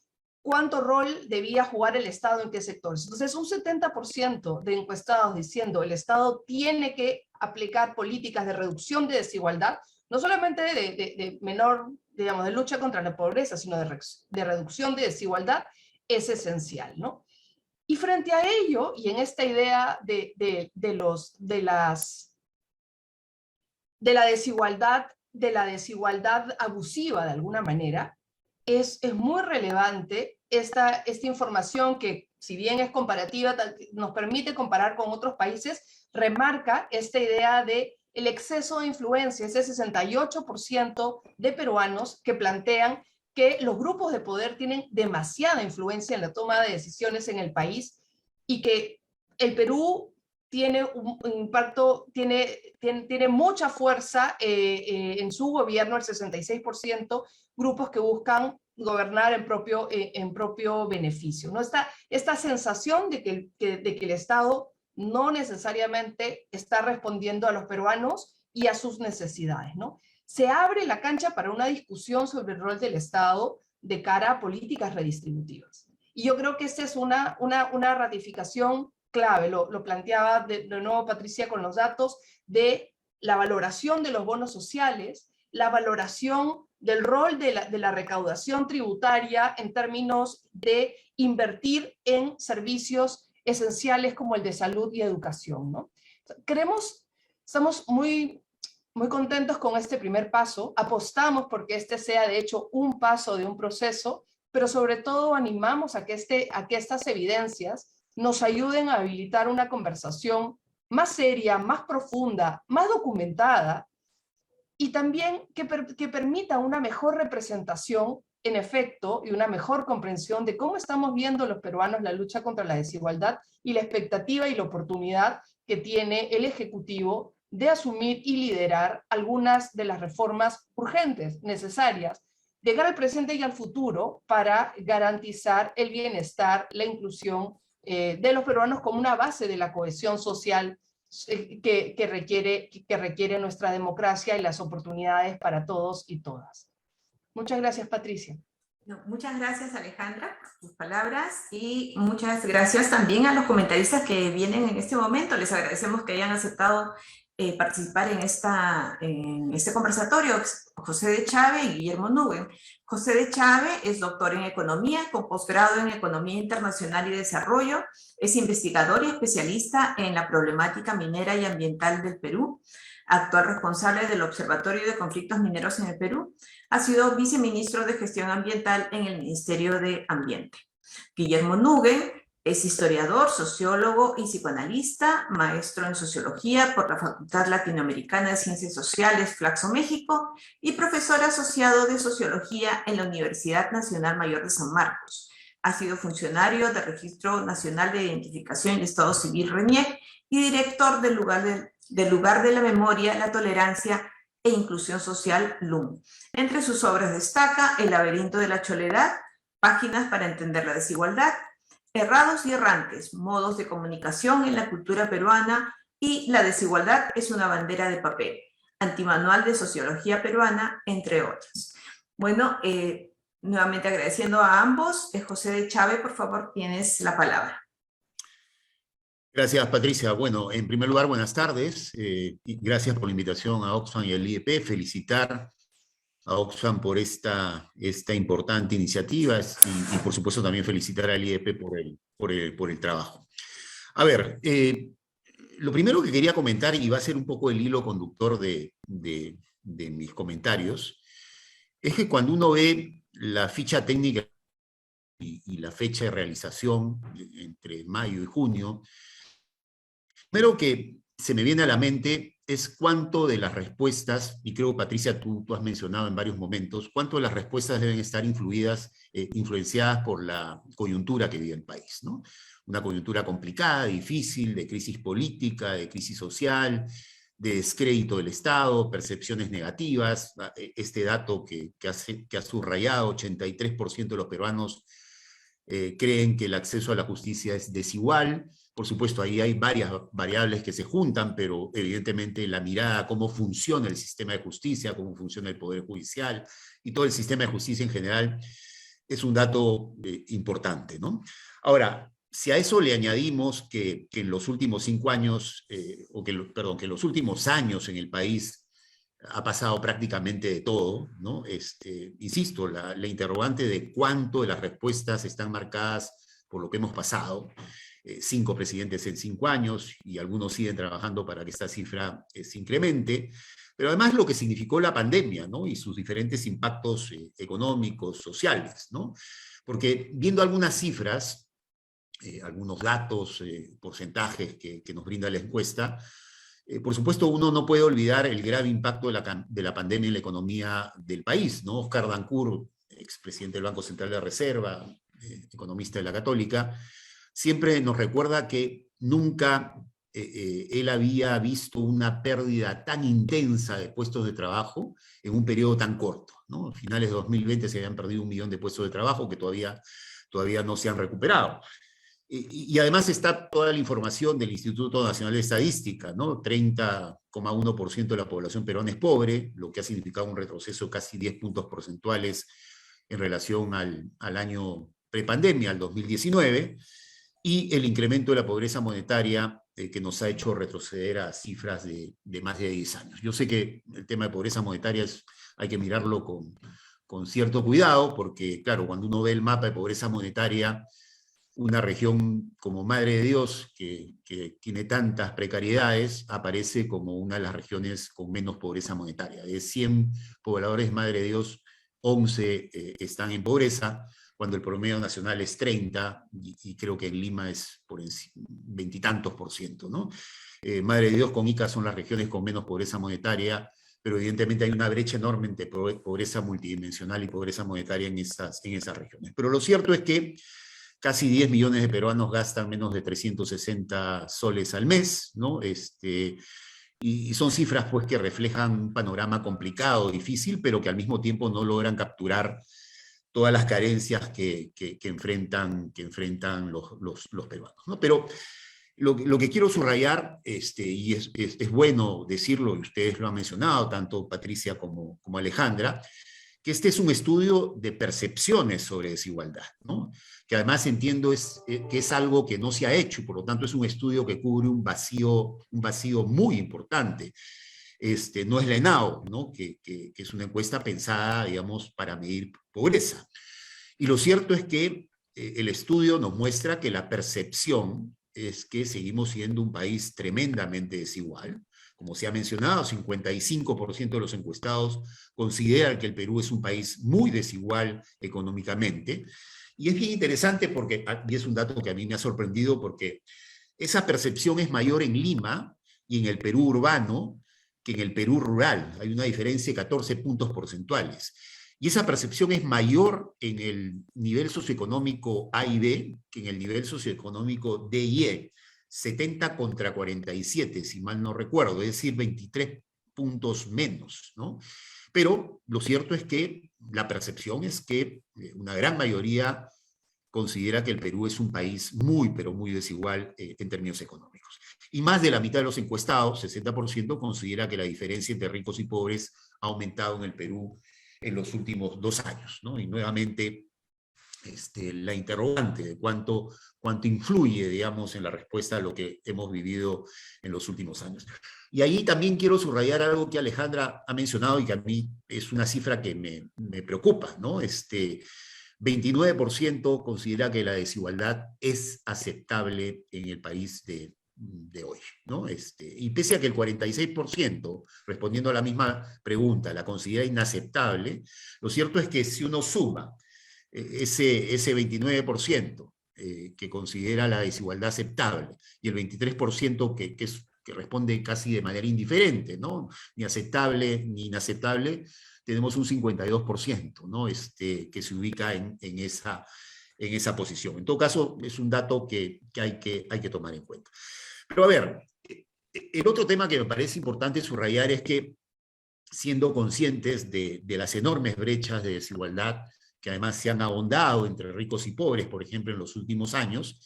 rol debía jugar el Estado en qué sectores. Entonces, un 70% de encuestados diciendo el Estado tiene que aplicar políticas de reducción de desigualdad, no solamente de menor, digamos, de lucha contra la pobreza, sino de reducción de desigualdad, es esencial, ¿no? Y frente a ello, y en esta idea de la desigualdad abusiva de alguna manera, es muy relevante esta información que, si bien es comparativa, nos permite comparar con otros países, remarca esta idea de el exceso de influencia, ese 68% de peruanos que plantean que los grupos de poder tienen demasiada influencia en la toma de decisiones en el país y que el Perú tiene un impacto, tiene mucha fuerza en su gobierno, el 66%, grupos que buscan gobernar en propio beneficio, ¿no? Esta sensación de que el Estado no necesariamente está respondiendo a los peruanos y a sus necesidades, ¿no? Se abre la cancha para una discusión sobre el rol del Estado de cara a políticas redistributivas. Y yo creo que esta es una ratificación clave, lo planteaba de nuevo Patricia con los datos de la valoración de los bonos sociales, la valoración del rol de la recaudación tributaria en términos de invertir en servicios esenciales como el de salud y educación, ¿no? Estamos muy contentos con este primer paso, apostamos porque este sea de hecho un paso de un proceso, pero sobre todo animamos a que estas evidencias nos ayuden a habilitar una conversación más seria, más profunda, más documentada, y también que permita una mejor representación, en efecto, y una mejor comprensión de cómo estamos viendo los peruanos la lucha contra la desigualdad y la expectativa y la oportunidad que tiene el Ejecutivo de asumir y liderar algunas de las reformas urgentes, necesarias, de cara al presente y al futuro para garantizar el bienestar, la inclusión de los peruanos como una base de la cohesión social que requiere nuestra democracia y las oportunidades para todos y todas. Muchas gracias, Patricia. No, muchas gracias, Alejandra, por tus palabras, y muchas gracias también a los comentaristas que vienen en este momento. Les agradecemos que hayan aceptado participar en este conversatorio. José de Chávez y Guillermo Nuguen. José de Chávez es doctor en Economía, con posgrado en Economía Internacional y Desarrollo. Es investigador y especialista en la problemática minera y ambiental del Perú, actual responsable del Observatorio de Conflictos Mineros en el Perú. Ha sido viceministro de Gestión Ambiental en el Ministerio de Ambiente. Guillermo Nuguen es historiador, sociólogo y psicoanalista, maestro en sociología por la Facultad Latinoamericana de Ciencias Sociales, Flaxo, México, y profesor asociado de sociología en la Universidad Nacional Mayor de San Marcos. Ha sido funcionario del Registro Nacional de Identificación y Estado Civil, RENIEC, y director del lugar de la Memoria, la Tolerancia e Inclusión Social, LUM. Entre sus obras destaca El laberinto de la Soledad, Páginas para entender la desigualdad, Errados y errantes, modos de comunicación en la cultura peruana, y La desigualdad es una bandera de papel, Antimanual de Sociología Peruana, entre otras. Bueno, nuevamente agradeciendo a ambos. José de Chávez, por favor, tienes la palabra. Gracias, Patricia. Bueno, en primer lugar, buenas tardes. Y gracias por la invitación a Oxfam y al IEP. Felicitar a Oxfam por esta importante iniciativa y por supuesto también felicitar al IEP por el trabajo. A ver, lo primero que quería comentar, y va a ser un poco el hilo conductor de mis comentarios, es que cuando uno ve la ficha técnica y la fecha de realización entre mayo y junio, primero que se me viene a la mente es cuánto de las respuestas, y creo, Patricia, tú has mencionado en varios momentos, cuánto de las respuestas deben estar influenciadas por la coyuntura que vive el país, ¿no? Una coyuntura complicada, difícil, de crisis política, de crisis social, de descrédito del Estado, percepciones negativas. Este dato que ha subrayado, 83% de los peruanos creen que el acceso a la justicia es desigual. Por supuesto, ahí hay varias variables que se juntan, pero evidentemente la mirada a cómo funciona el sistema de justicia, cómo funciona el Poder Judicial y todo el sistema de justicia en general es un dato importante, ¿no? Ahora, si a eso le añadimos que en los últimos 5 años, que en los últimos años en el país ha pasado prácticamente de todo, ¿no? Insisto, la interrogante de cuánto de las respuestas están marcadas por lo que hemos pasado, 5 presidentes en 5 años, y algunos siguen trabajando para que esta cifra se incremente, pero además lo que significó la pandemia, ¿no? Y sus diferentes impactos económicos, sociales, ¿no? Porque viendo algunas cifras, algunos datos, porcentajes que nos brinda la encuesta, por supuesto, uno no puede olvidar el grave impacto de la pandemia en la economía del país, ¿no? Oscar Dancourt, expresidente del Banco Central de Reserva, economista de la Católica, siempre nos recuerda que nunca él había visto una pérdida tan intensa de puestos de trabajo en un periodo tan corto, ¿no? A finales de 2020 se habían perdido 1 millón de puestos de trabajo que todavía no se han recuperado. Y además está toda la información del Instituto Nacional de Estadística, ¿no? 30,1% de la población peruana es pobre, lo que ha significado un retroceso de casi 10 puntos porcentuales en relación al año prepandemia, al 2019, y el incremento de la pobreza monetaria que nos ha hecho retroceder a cifras de más de 10 años. Yo sé que el tema de pobreza monetaria hay que mirarlo con cierto cuidado, porque claro, cuando uno ve el mapa de pobreza monetaria, una región como Madre de Dios, que tiene tantas precariedades, aparece como una de las regiones con menos pobreza monetaria. De 100 pobladores Madre de Dios, 11 están en pobreza, cuando el promedio nacional es 30, y creo que en Lima es por 20 y tantos %, ¿no? Madre de Dios con Ica son las regiones con menos pobreza monetaria, pero evidentemente hay una brecha enorme entre pobreza multidimensional y pobreza monetaria en esas regiones. Pero lo cierto es que casi 10 millones de peruanos gastan menos de 360 soles al mes, ¿no? Y son cifras pues, que reflejan un panorama complicado, difícil, pero que al mismo tiempo no logran capturar todas las carencias que enfrentan los peruanos, ¿no? Pero lo que quiero subrayar, y es bueno decirlo, y ustedes lo han mencionado, tanto Patricia como Alejandra, que este es un estudio de percepciones sobre desigualdad, ¿no? Que además entiendo que es algo que no se ha hecho, por lo tanto es un estudio que cubre un vacío muy importante. No es la ENAO, ¿no? Que es una encuesta pensada, digamos, para medir pobreza. Y lo cierto es que el estudio nos muestra que la percepción es que seguimos siendo un país tremendamente desigual. Como se ha mencionado, 55% de los encuestados consideran que el Perú es un país muy desigual económicamente. Y es bien interesante porque, y es un dato que a mí me ha sorprendido, porque esa percepción es mayor en Lima y en el Perú urbano que en el Perú rural. Hay una diferencia de 14 puntos porcentuales. Y esa percepción es mayor en el nivel socioeconómico A y B que en el nivel socioeconómico D y E. 70 contra 47, si mal no recuerdo, es decir, 23 puntos menos, ¿no? Pero lo cierto es que la percepción es que una gran mayoría considera que el Perú es un país muy, pero muy desigual en términos económicos. Y más de la mitad de los encuestados, 60%, considera que la diferencia entre ricos y pobres ha aumentado en el Perú en los últimos 2 años, ¿no? Y nuevamente la interrogante de cuánto influye, digamos, en la respuesta a lo que hemos vivido en los últimos años. Y ahí también quiero subrayar algo que Alejandra ha mencionado y que a mí es una cifra que me preocupa, ¿no? 29% considera que la desigualdad es aceptable en el país de hoy, ¿no? Y pese a que el 46%, respondiendo a la misma pregunta, la considera inaceptable, lo cierto es que si uno suma ese 29% que considera la desigualdad aceptable y el 23% que responde casi de manera indiferente, ¿no? Ni aceptable ni inaceptable, tenemos un 52%, ¿no? Que se ubica en esa posición. En todo caso, es un dato que hay que tomar en cuenta. Pero a ver, el otro tema que me parece importante subrayar es que, siendo conscientes de las enormes brechas de desigualdad que además se han ahondado entre ricos y pobres, por ejemplo, en los últimos años,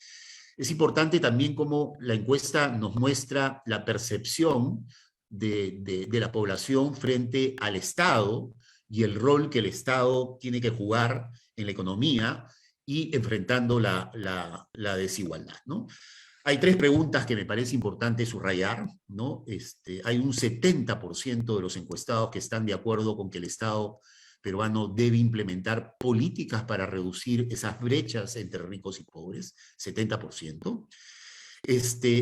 es importante también cómo la encuesta nos muestra la percepción de la población frente al Estado y el rol que el Estado tiene que jugar en la economía y enfrentando la desigualdad, ¿no? Hay tres preguntas que me parece importante subrayar, ¿no? Hay un 70% de los encuestados que están de acuerdo con que el Estado peruano debe implementar políticas para reducir esas brechas entre ricos y pobres, 70%.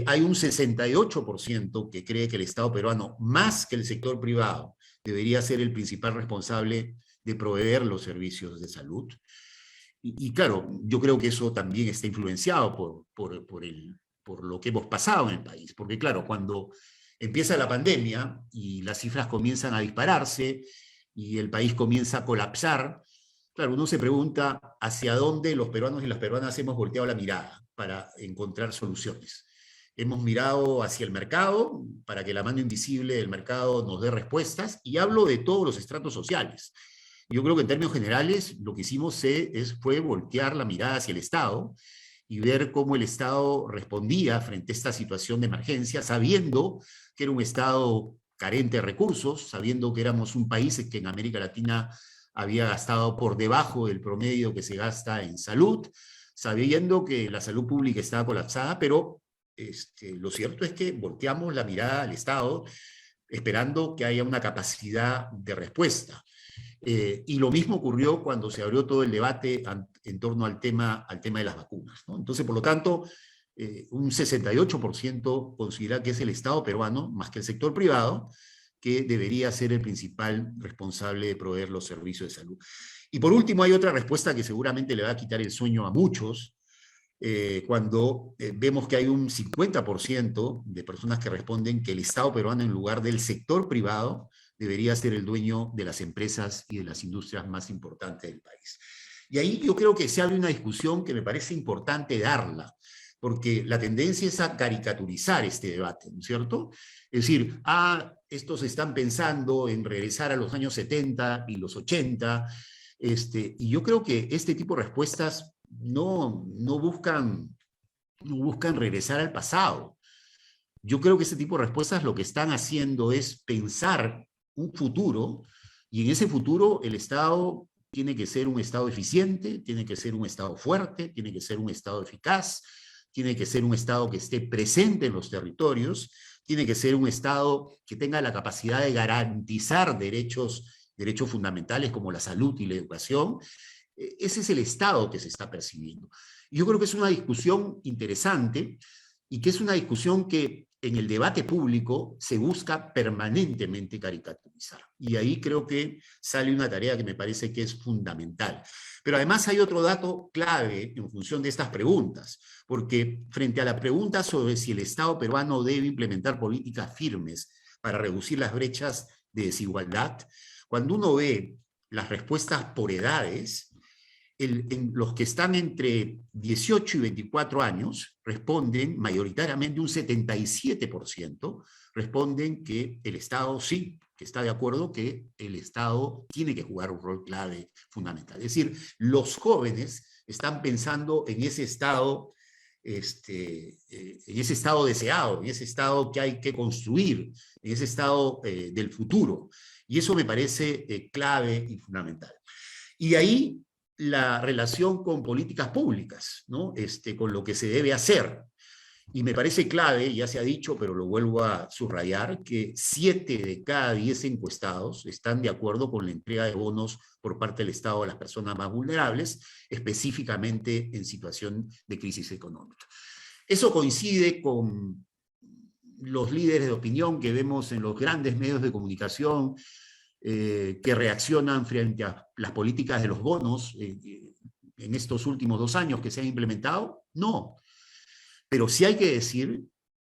Hay un 68% que cree que el Estado peruano, más que el sector privado, debería ser el principal responsable de proveer los servicios de salud. Y claro, yo creo que eso también está influenciado por lo que hemos pasado en el país. Porque claro, cuando empieza la pandemia y las cifras comienzan a dispararse y el país comienza a colapsar, claro, uno se pregunta hacia dónde los peruanos y las peruanas hemos volteado la mirada para encontrar soluciones. Hemos mirado hacia el mercado para que la mano invisible del mercado nos dé respuestas, y hablo de todos los estratos sociales. Yo creo que en términos generales lo que hicimos fue voltear la mirada hacia el Estado y ver cómo el Estado respondía frente a esta situación de emergencia, sabiendo que era un Estado carente de recursos, sabiendo que éramos un país que en América Latina había gastado por debajo del promedio que se gasta en salud, sabiendo que la salud pública estaba colapsada, pero lo cierto es que volteamos la mirada al Estado esperando que haya una capacidad de respuesta. Y lo mismo ocurrió cuando se abrió todo el debate en torno al tema de las vacunas, ¿no? Entonces, por lo tanto, un 68% considera que es el Estado peruano, más que el sector privado, que debería ser el principal responsable de proveer los servicios de salud. Y por último, hay otra respuesta que seguramente le va a quitar el sueño a muchos, cuando vemos que hay un 50% de personas que responden que el Estado peruano, en lugar del sector privado, debería ser el dueño de las empresas y de las industrias más importantes del país. Y ahí yo creo que se abre una discusión que me parece importante darla, porque la tendencia es a caricaturizar este debate, ¿no es cierto? Es decir, estos están pensando en regresar a los años 70 y los 80, y yo creo que este tipo de respuestas no buscan regresar al pasado. Yo creo que este tipo de respuestas lo que están haciendo es pensar un futuro, y en ese futuro el Estado tiene que ser un Estado eficiente, tiene que ser un Estado fuerte, tiene que ser un Estado eficaz, tiene que ser un Estado que esté presente en los territorios, tiene que ser un Estado que tenga la capacidad de garantizar derechos fundamentales como la salud y la educación. Ese es el Estado que se está percibiendo. Yo creo que es una discusión interesante, y que es una discusión que en el debate público se busca permanentemente caricaturizar. Y ahí creo que sale una tarea que me parece que es fundamental. Pero además hay otro dato clave en función de estas preguntas, porque frente a la pregunta sobre si el Estado peruano debe implementar políticas firmes para reducir las brechas de desigualdad, cuando uno ve las respuestas por edades, los que están entre 18 y 24 años responden mayoritariamente, un 77%, responden que el Estado sí, que está de acuerdo que el Estado tiene que jugar un rol clave fundamental. Es decir, los jóvenes están pensando en ese Estado, deseado, en ese Estado que hay que construir, en ese Estado del futuro. Y eso me parece clave y fundamental. Y de ahí la relación con políticas públicas, ¿no? Con lo que se debe hacer. Y me parece clave, ya se ha dicho, pero lo vuelvo a subrayar, que 7 de cada 10 encuestados están de acuerdo con la entrega de bonos por parte del Estado a las personas más vulnerables, específicamente en situación de crisis económica. Eso coincide con los líderes de opinión que vemos en los grandes medios de comunicación, que reaccionan frente a las políticas de los bonos en estos últimos 2 años que se han implementado. No. Pero sí hay que decir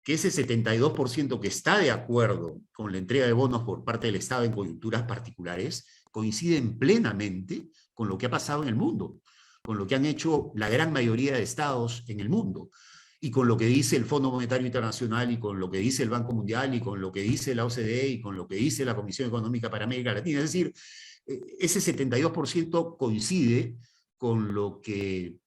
que ese 72% que está de acuerdo con la entrega de bonos por parte del Estado en coyunturas particulares coinciden plenamente con lo que ha pasado en el mundo, con lo que han hecho la gran mayoría de estados en el mundo, y con lo que dice el Fondo Monetario Internacional, y con lo que dice el Banco Mundial, y con lo que dice la OCDE, y con lo que dice la Comisión Económica para América Latina. Es decir, ese 72% coincide con los que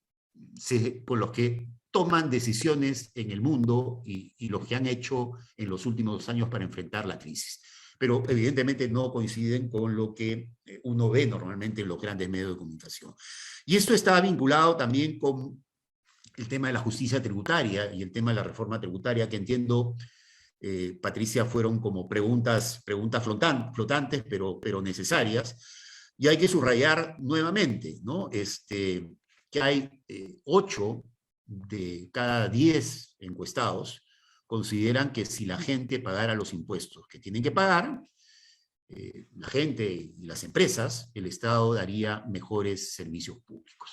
toman decisiones en el mundo y los que han hecho en los últimos 2 años para enfrentar la crisis. Pero evidentemente no coinciden con lo que uno ve normalmente en los grandes medios de comunicación. Y esto está vinculado también con el tema de la justicia tributaria y el tema de la reforma tributaria, que entiendo, Patricia, fueron como preguntas flotantes, pero necesarias. Y hay que subrayar nuevamente, ¿no? Que hay 8 de cada 10 encuestados consideran que si la gente pagara los impuestos que tienen que pagar, la gente y las empresas, el Estado daría mejores servicios públicos.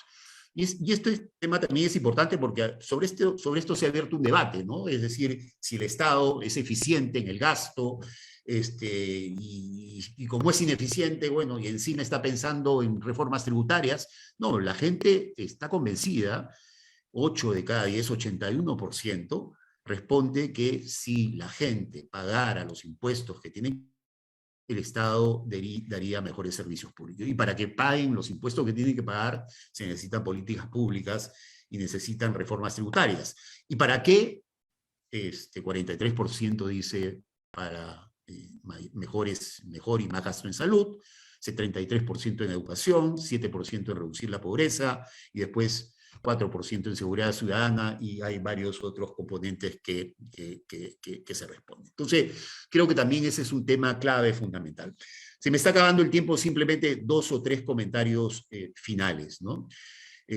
Y este tema también es importante porque sobre esto se ha abierto un debate, ¿no? Es decir, si el Estado es eficiente en el gasto, y como es ineficiente, bueno, y encima está pensando en reformas tributarias. No, la gente está convencida, 8 de cada 10, 81%, responde que si la gente pagara los impuestos que tienen, el Estado daría mejores servicios públicos. Y para que paguen los impuestos que tienen que pagar, se necesitan políticas públicas y necesitan reformas tributarias. ¿Y para qué? 43% dice para mejor y más gasto en salud, 33% en educación, 7% en reducir la pobreza, y después 4% en seguridad ciudadana, y hay varios otros componentes que se responden. Entonces, creo que también ese es un tema clave, fundamental. Se me está acabando el tiempo, simplemente 2 o 3 comentarios finales, ¿no?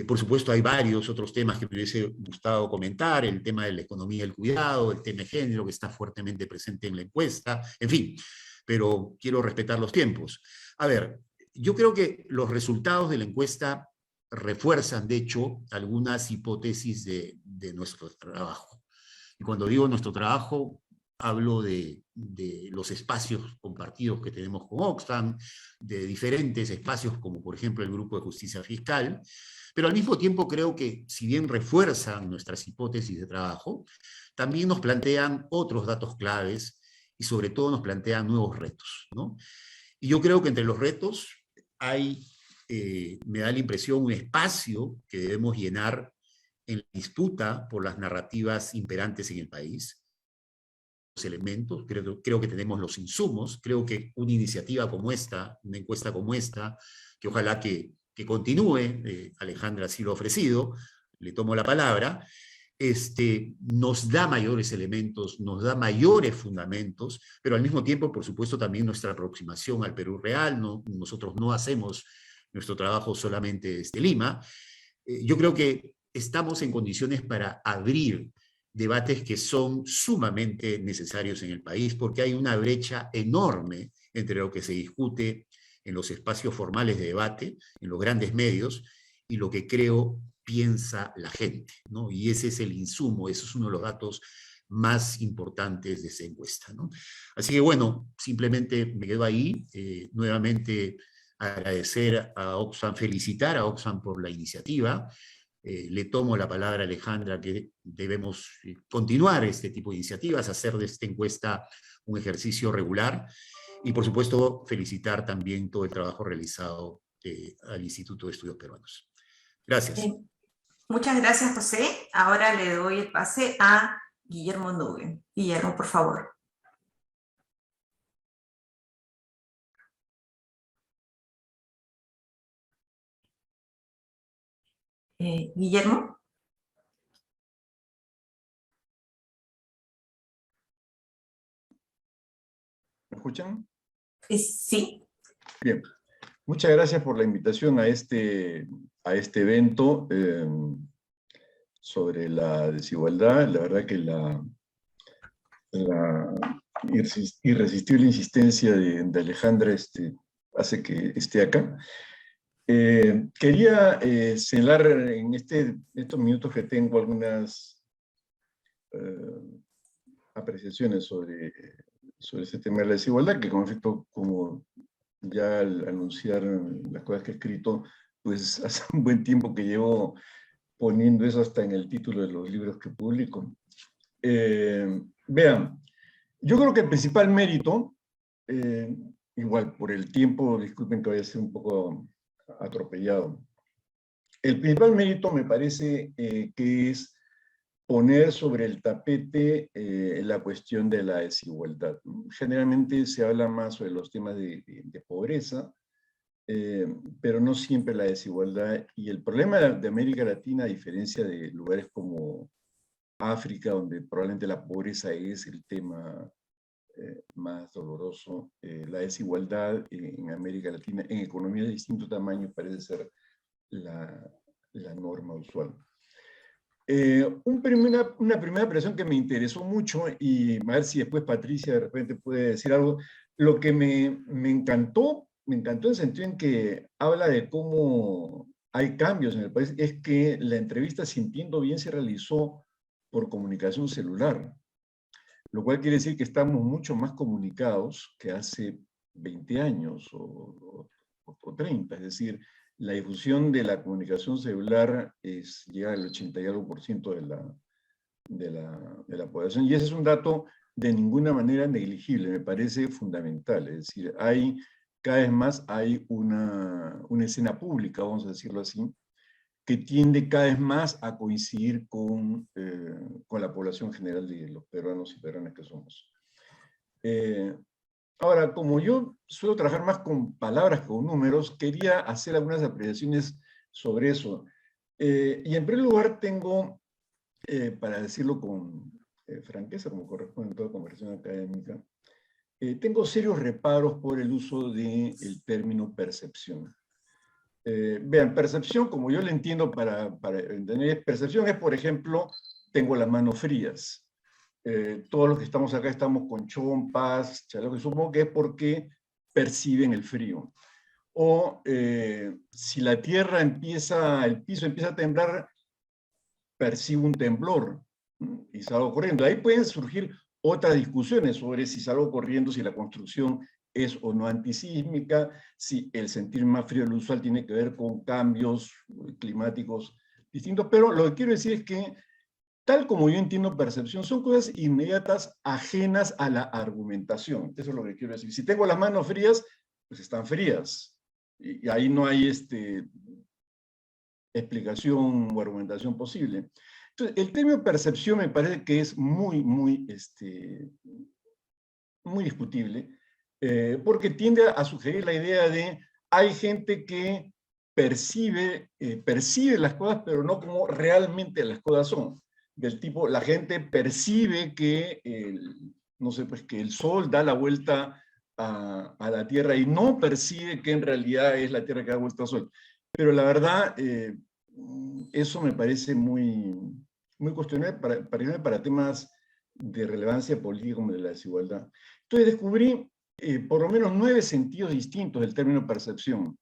Por supuesto, hay varios otros temas que me hubiese gustado comentar, el tema de la economía del cuidado, el tema de género, que está fuertemente presente en la encuesta, en fin, pero quiero respetar los tiempos. A ver, yo creo que los resultados de la encuesta refuerzan, de hecho, algunas hipótesis de nuestro trabajo. Y cuando digo nuestro trabajo, hablo de los espacios compartidos que tenemos con Oxfam, de diferentes espacios como por ejemplo el Grupo de Justicia Fiscal, pero al mismo tiempo creo que si bien refuerzan nuestras hipótesis de trabajo, también nos plantean otros datos claves y sobre todo nos plantean nuevos retos, ¿no? Y yo creo que entre los retos hay, me da la impresión, un espacio que debemos llenar en la disputa por las narrativas imperantes en el país. Los elementos, creo que tenemos los insumos, creo que una iniciativa como esta, una encuesta como esta, que ojalá que continúe, Alejandra así lo ha ofrecido, le tomo la palabra, nos da mayores elementos, nos da mayores fundamentos, pero al mismo tiempo, por supuesto, también nuestra aproximación al Perú real. Nosotros no hacemos nuestro trabajo solamente desde Lima. Yo creo que estamos en condiciones para abrir debates que son sumamente necesarios en el país, porque hay una brecha enorme entre lo que se discute en los espacios formales de debate, en los grandes medios, y lo que creo piensa la gente, ¿no? Y ese es el insumo, eso es uno de los datos más importantes de esa encuesta, ¿no? Así que bueno, simplemente me quedo ahí. Nuevamente agradecer a Oxfam, felicitar a Oxfam por la iniciativa. Le tomo la palabra a Alejandra que debemos continuar este tipo de iniciativas, hacer de esta encuesta un ejercicio regular, y por supuesto felicitar también todo el trabajo realizado al Instituto de Estudios Peruanos. Gracias. Muchas gracias, José. Ahora le doy el pase a Guillermo Nuguen. Guillermo, por favor. Guillermo. ¿Me escuchan? Sí. Bien. Muchas gracias por la invitación a este evento sobre la desigualdad. La verdad que la irresistible insistencia de Alejandra hace que esté acá. Quería señalar en estos minutos que tengo algunas apreciaciones sobre este tema de la desigualdad, que con efecto, como ya al anunciar las cosas que he escrito, pues hace un buen tiempo que llevo poniendo eso hasta en el título de los libros que publico. Vean, yo creo que el principal mérito, igual, por el tiempo, disculpen que vaya a ser un poco atropellado. El principal mérito me parece que es poner sobre el tapete la cuestión de la desigualdad. Generalmente se habla más sobre los temas de pobreza, pero no siempre la desigualdad. Y el problema de América Latina, a diferencia de lugares como África, donde probablemente la pobreza es el tema más doloroso, la desigualdad en América Latina, en economías de distinto tamaño, parece ser la norma usual. Una primera impresión que me interesó mucho, y a ver si después Patricia de repente puede decir algo, lo que me encantó en el sentido en que habla de cómo hay cambios en el país, es que la entrevista, si entiendo bien, se realizó por comunicación celular, lo cual quiere decir que estamos mucho más comunicados que hace 20 años o 30, es decir, la difusión de la comunicación celular llega al 80 y algo % de la población, y ese es un dato de ninguna manera negligible, me parece fundamental. Es decir, cada vez más hay una escena pública, vamos a decirlo así, que tiende cada vez más a coincidir con la población general de los peruanos y peruanas que somos. Ahora, como yo suelo trabajar más con palabras que con números, quería hacer algunas apreciaciones sobre eso. Y en primer lugar tengo, para decirlo con franqueza, como corresponde a toda conversación académica, tengo serios reparos por el uso del término percepción. Vean, percepción, como yo lo entiendo para entender, percepción es, por ejemplo, tengo las manos frías. Todos los que estamos acá estamos con chompas, chalecos, supongo que es porque perciben el frío. O si la tierra el piso empieza a temblar, percibo un temblor y salgo corriendo. Ahí pueden surgir otras discusiones sobre si salgo corriendo, si la construcción es o no antisísmica, si el sentir más frío del usual tiene que ver con cambios climáticos distintos, pero lo que quiero decir es que, tal como yo entiendo percepción, son cosas inmediatas ajenas a la argumentación. Eso es lo que quiero decir. Si tengo las manos frías, pues están frías. Y ahí no hay explicación o argumentación posible. Entonces, el término percepción me parece que es muy discutible, porque tiende a sugerir la idea de hay gente que percibe las cosas, pero no como realmente las cosas son. Del tipo, la gente percibe que, no sé, pues que el sol da la vuelta a la Tierra y no percibe que en realidad es la Tierra que da vuelta al sol. Pero la verdad, eso me parece muy cuestionable para temas de relevancia política como de la desigualdad. Entonces descubrí por lo menos 9 sentidos distintos del término percepción.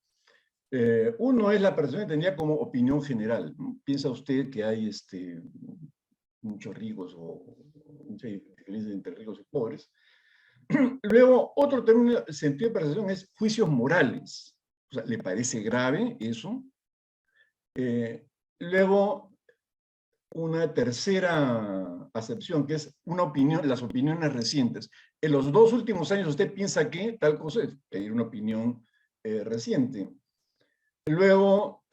Uno es la percepción entendida como opinión general. ¿Piensa usted que hay muchos ricos o muchas diferencias entre ricos y pobres? Luego, otro término, sentido de percepción es juicios morales. O sea, ¿le parece grave eso? Luego, una tercera acepción, que es una opinión, las opiniones recientes. En los 2 últimos años usted piensa que tal cosa es pedir una opinión reciente. Luego,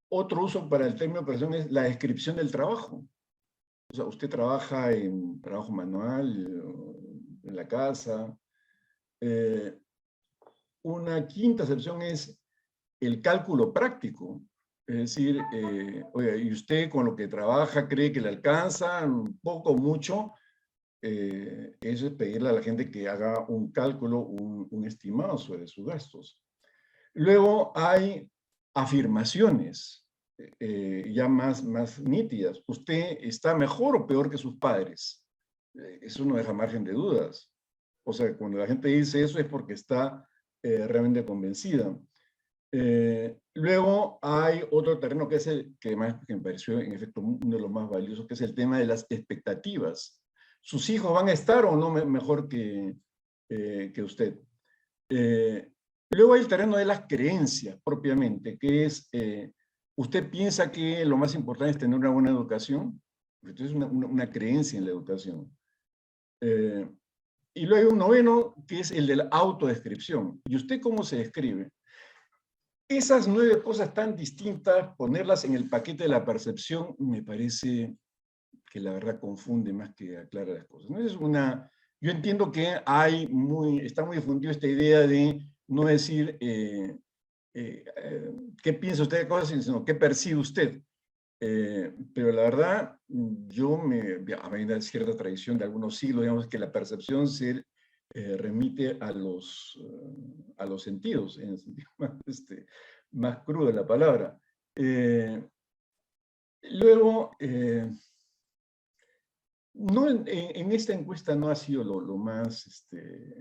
otro uso para el término percepción es la descripción del trabajo. O sea, usted trabaja en trabajo manual, en la casa. Una quinta acepción es el cálculo práctico. Es decir, oiga, ¿y usted con lo que trabaja cree que le alcanza poco o mucho? Eso es pedirle a la gente que haga un cálculo, un estimado sobre sus gastos. Luego hay afirmaciones ya más nítidas. ¿Usted está mejor o peor que sus padres? Eso no deja margen de dudas. O sea, cuando la gente dice eso es porque está realmente convencida. Luego hay otro terreno que es el que me pareció en efecto uno de los más valiosos, que es el tema de las expectativas. ¿Sus hijos van a estar o no mejor que usted? Luego hay el terreno de las creencias propiamente, que es, ¿usted piensa que lo más importante es tener una buena educación? Entonces es una creencia en la educación. y luego hay un noveno, que es el de la autodescripción. ¿Y usted cómo se describe? Esas 9 cosas tan distintas, ponerlas en el paquete de la percepción, me parece que la verdad confunde más que aclara las cosas. ¿No? Yo entiendo que está muy difundido esta idea de no decir qué piensa usted de cosas, sino qué percibe usted. Pero la verdad, a mí hay cierta tradición de algunos siglos, digamos, que la percepción se remite a los sentidos, en el sentido más crudo de la palabra. Luego, en esta encuesta no ha sido lo más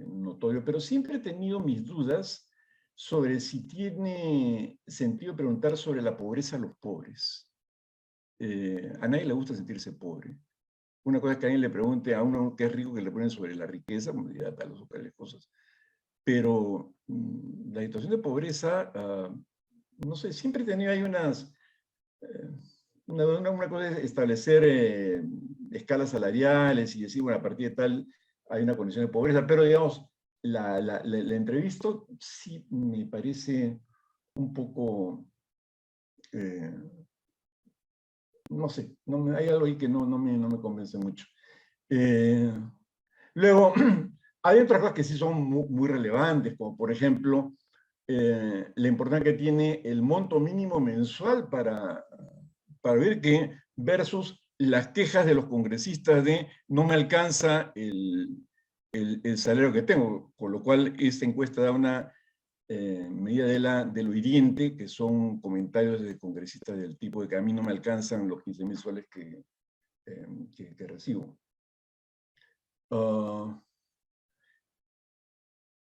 notorio, pero siempre he tenido mis dudas sobre si tiene sentido preguntar sobre la pobreza a los pobres. A nadie le gusta sentirse pobre. Una cosa es que alguien le pregunte a uno que es rico que le ponen sobre la riqueza, como dirá talos o tales cosas. Pero la situación de pobreza, no sé, siempre he tenido ahí una cosa es establecer escalas salariales y decir, bueno, a partir de tal hay una condición de pobreza, pero digamos, la entrevista sí me parece un poco, no sé, hay algo ahí que no me convence mucho. Luego, hay otras cosas que sí son muy relevantes, como por ejemplo, la importancia que tiene el monto mínimo mensual para ver que versus las quejas de los congresistas de no me alcanza el salario que tengo, con lo cual esta encuesta da una medida de lo hiriente, que son comentarios de congresistas del tipo de que a mí no me alcanzan los 15.000 soles que recibo.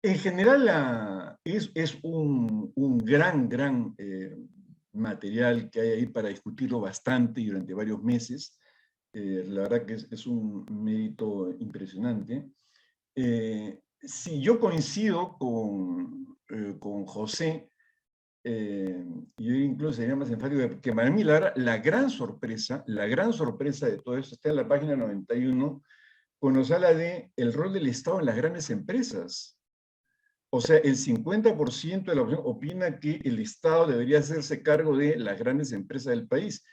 En general es un gran material que hay ahí para discutirlo bastante y durante varios meses. La verdad que es un mérito impresionante. Sí, yo coincido con José, yo incluso sería más enfático que para mí la gran sorpresa de todo esto está en la página 91, cuando se habla de el rol del Estado en las grandes empresas. O sea, el 50% de la oposición opina que el Estado debería hacerse cargo de las grandes empresas del país.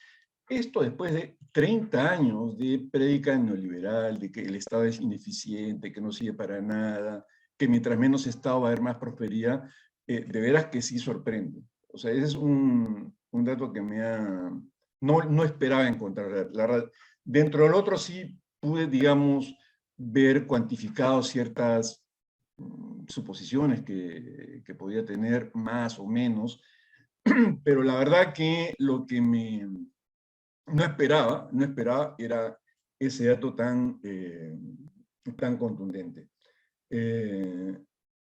Esto después de 30 años de prédica neoliberal, de que el Estado es ineficiente, que no sirve para nada, que mientras menos Estado va a haber más prosperidad, de veras que sí sorprende. O sea, ese es un dato que no esperaba encontrar. La verdad, dentro del otro sí pude, digamos, ver cuantificados ciertas suposiciones que podía tener más o menos, pero la verdad que lo que no esperaba era ese dato tan contundente.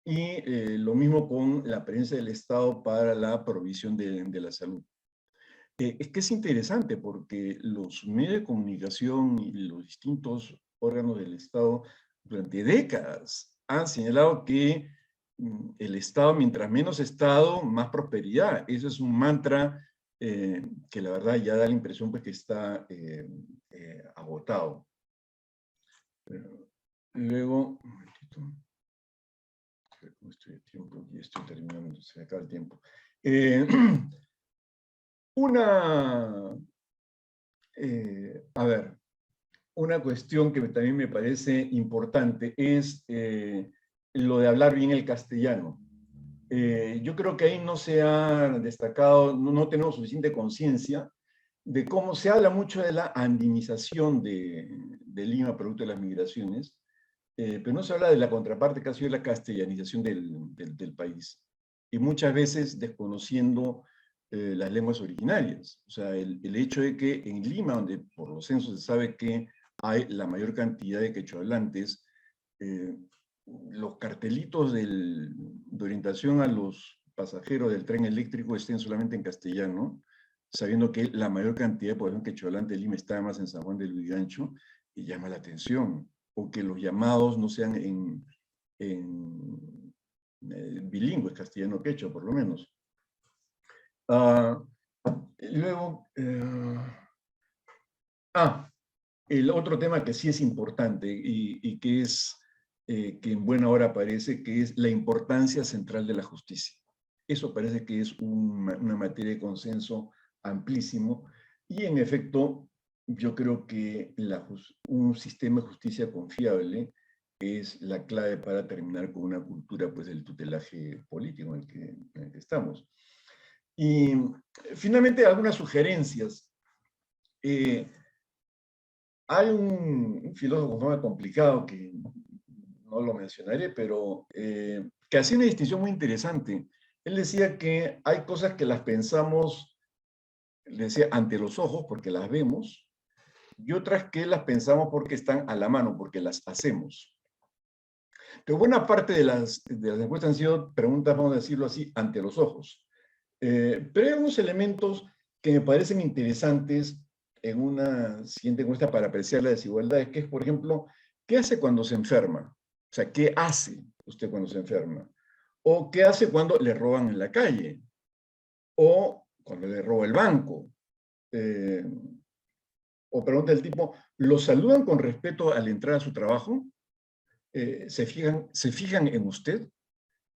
Lo mismo con la presencia del Estado para la provisión de la salud. Es que es interesante porque los medios de comunicación y los distintos órganos del Estado durante décadas han señalado que el Estado, mientras menos Estado, más prosperidad. Eso es un mantra que la verdad ya da la impresión pues, que está agotado. Luego, un momentito. Estoy de tiempo y estoy terminando, se me acaba el tiempo. Una cuestión que también me parece importante es lo de hablar bien el castellano. Yo creo que ahí no se ha destacado, no tenemos suficiente conciencia de cómo se habla mucho de la andinización de Lima producto de las migraciones, pero no se habla de la contraparte que ha sido la castellanización del país. Y muchas veces desconociendo las lenguas originarias. O sea, el hecho de que en Lima, donde por los censos se sabe que hay la mayor cantidad de quechohablantes, los cartelitos de orientación a los pasajeros del tren eléctrico estén solamente en castellano, sabiendo que la mayor cantidad de población quechohablante de Lima está más en San Juan del Lurigancho, y llama la atención. O que los llamados no sean en bilingües, castellano-quechua, por lo menos. Luego, el otro tema que sí es importante y que es que en buena hora aparece, que es la importancia central de la justicia. Eso parece que es una materia de consenso amplísimo, y en efecto, yo creo que un sistema de justicia confiable es la clave para terminar con una cultura, pues, del tutelaje político en el que estamos. Y finalmente, algunas sugerencias. Hay un filósofo muy complicado que no lo mencionaré, pero que hacía una distinción muy interesante. Él decía que hay cosas que las pensamos, decía, ante los ojos, porque las vemos, y otras que las pensamos porque están a la mano, porque las hacemos. Pero buena parte de las encuestas han sido preguntas, vamos a decirlo así, ante los ojos. Pero hay unos elementos que me parecen interesantes en una siguiente encuesta para apreciar la desigualdad, que es, por ejemplo, ¿qué hace cuando se enferma? O sea, ¿qué hace usted cuando se enferma? ¿O qué hace cuando le roban en la calle? ¿O cuando le roba el banco? O pregunta del tipo, ¿lo saludan con respeto al entrar a su trabajo? ¿Se fijan en usted?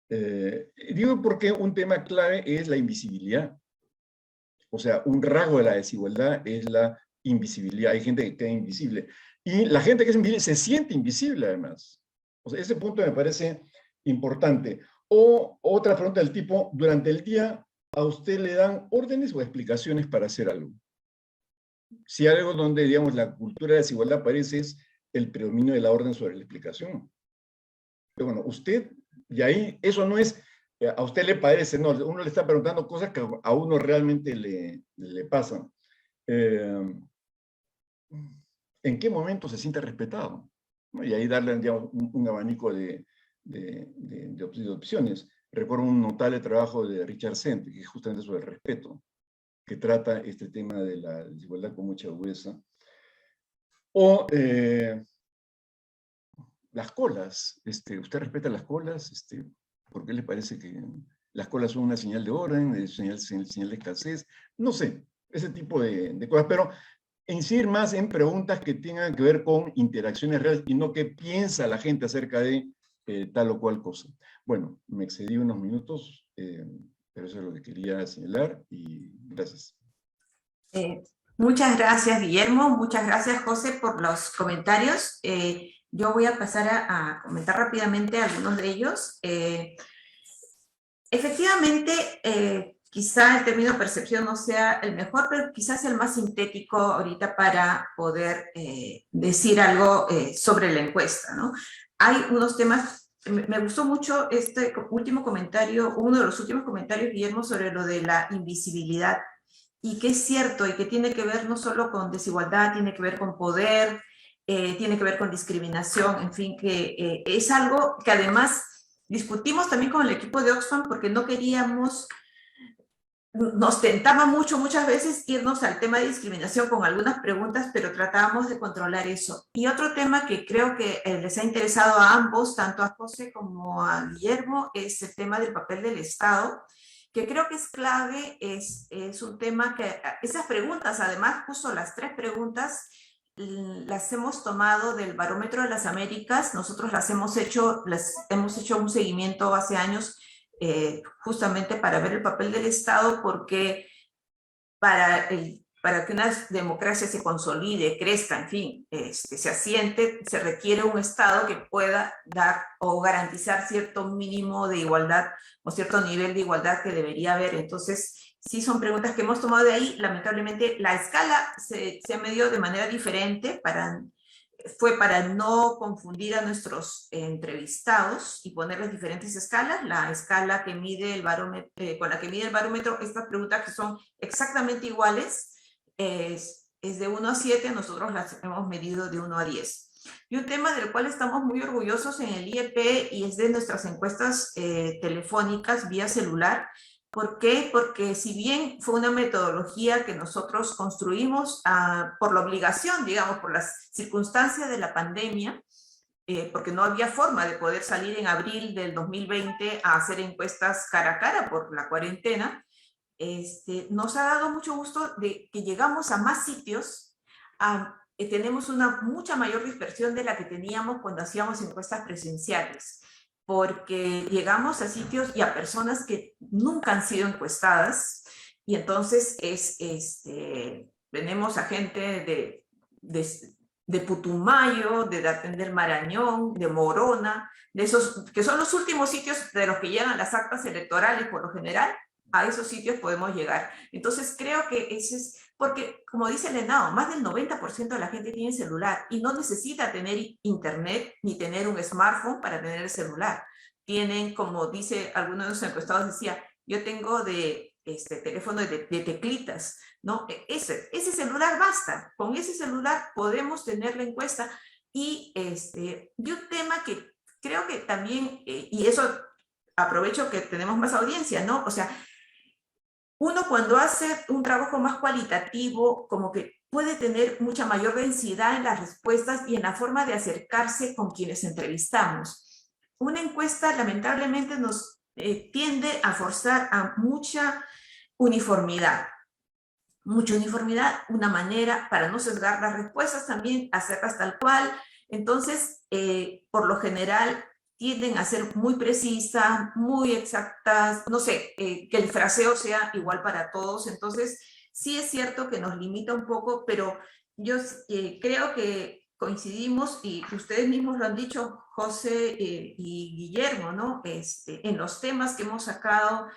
Digo porque un tema clave es la invisibilidad. O sea, un rasgo de la desigualdad es la invisibilidad. Hay gente que queda invisible. Y la gente que es invisible se siente invisible, además. O sea, ese punto me parece importante. O otra pregunta del tipo, durante el día, ¿a usted le dan órdenes o explicaciones para hacer algo? Si algo donde, digamos, la cultura de desigualdad aparece es el predominio de la orden sobre la explicación. Pero bueno, usted, y ahí eso no es, a usted le parece, no, uno le está preguntando cosas que a uno realmente le pasan. ¿En qué momento se siente respetado? ¿No? Y ahí darle, digamos, un abanico de opciones. Recuerdo un notable trabajo de Richard Sent, que es justamente sobre el respeto, que trata este tema de la desigualdad con mucha agudeza. O las colas. ¿Usted respeta las colas? ¿Por qué le parece que las colas son una señal de orden, señal de escasez? No sé, ese tipo de cosas. Pero incidir más en preguntas que tengan que ver con interacciones reales y no qué piensa la gente acerca de tal o cual cosa. Bueno, me excedí unos minutos, pero eso es lo que quería señalar, y gracias. Muchas gracias, Guillermo. Muchas gracias, José, por los comentarios. Yo voy a pasar a comentar rápidamente algunos de ellos. Efectivamente, quizá el término percepción no sea el mejor, pero quizás el más sintético ahorita para poder decir algo sobre la encuesta, ¿no? Hay unos temas, me gustó mucho este último comentario, uno de los últimos comentarios, Guillermo, sobre lo de la invisibilidad, y que es cierto, y que tiene que ver no solo con desigualdad, tiene que ver con poder, tiene que ver con discriminación, en fin, que es algo que además discutimos también con el equipo de Oxfam, porque no queríamos, nos tentaba muchas veces irnos al tema de discriminación con algunas preguntas, pero tratábamos de controlar eso. Y otro tema que creo que les ha interesado a ambos, tanto a José como a Guillermo, es el tema del papel del Estado, que creo que es clave, es un tema que, esas preguntas, además, justo las 3 preguntas, las hemos tomado del Barómetro de las Américas. Nosotros les hemos hecho un seguimiento hace años, justamente para ver el papel del Estado, porque para que una democracia se consolide, crezca, en fin, se asiente, se requiere un Estado que pueda dar o garantizar cierto mínimo de igualdad o cierto nivel de igualdad que debería haber. Entonces, sí son preguntas que hemos tomado de ahí. Lamentablemente, la escala se medió de manera diferente, fue para no confundir a nuestros entrevistados y ponerles diferentes escalas. La escala que mide el barómetro, con la que mide el barómetro, estas preguntas que son exactamente iguales, es de 1 a 7, nosotros las hemos medido de 1 a 10. Y un tema del cual estamos muy orgullosos en el IEP, y es de nuestras encuestas telefónicas vía celular. ¿Por qué? Porque si bien fue una metodología que nosotros construimos por la obligación, digamos, por las circunstancias de la pandemia, porque no había forma de poder salir en abril del 2020 a hacer encuestas cara a cara por la cuarentena, nos ha dado mucho gusto de que llegamos a más sitios, a tenemos una mucha mayor dispersión de la que teníamos cuando hacíamos encuestas presenciales, porque llegamos a sitios y a personas que nunca han sido encuestadas, y entonces tenemos a gente de Putumayo, de Daten del Marañón, de Morona, de esos que son los últimos sitios de los que llegan las actas electorales por lo general. A esos sitios podemos llegar. Entonces creo que ese es, porque como dice el ENAO, más del 90% de la gente tiene celular y no necesita tener internet ni tener un smartphone para tener el celular. Tienen, como dice alguno de los encuestados, decía, yo tengo teléfono de teclitas, ¿no? Ese celular basta, con ese celular podemos tener la encuesta. Y un tema que creo que también, y eso aprovecho que tenemos más audiencia, ¿no? O sea, uno cuando hace un trabajo más cualitativo, como que puede tener mucha mayor densidad en las respuestas y en la forma de acercarse con quienes entrevistamos. Una encuesta lamentablemente nos tiende a forzar a mucha uniformidad, una manera para no sesgar las respuestas, también hacerlas tal cual. Entonces, por lo general, tienden a ser muy precisas, muy exactas, no sé, que el fraseo sea igual para todos. Entonces, sí es cierto que nos limita un poco, pero yo creo que coincidimos, y ustedes mismos lo han dicho, José y Guillermo, ¿no? En los temas que hemos sacado,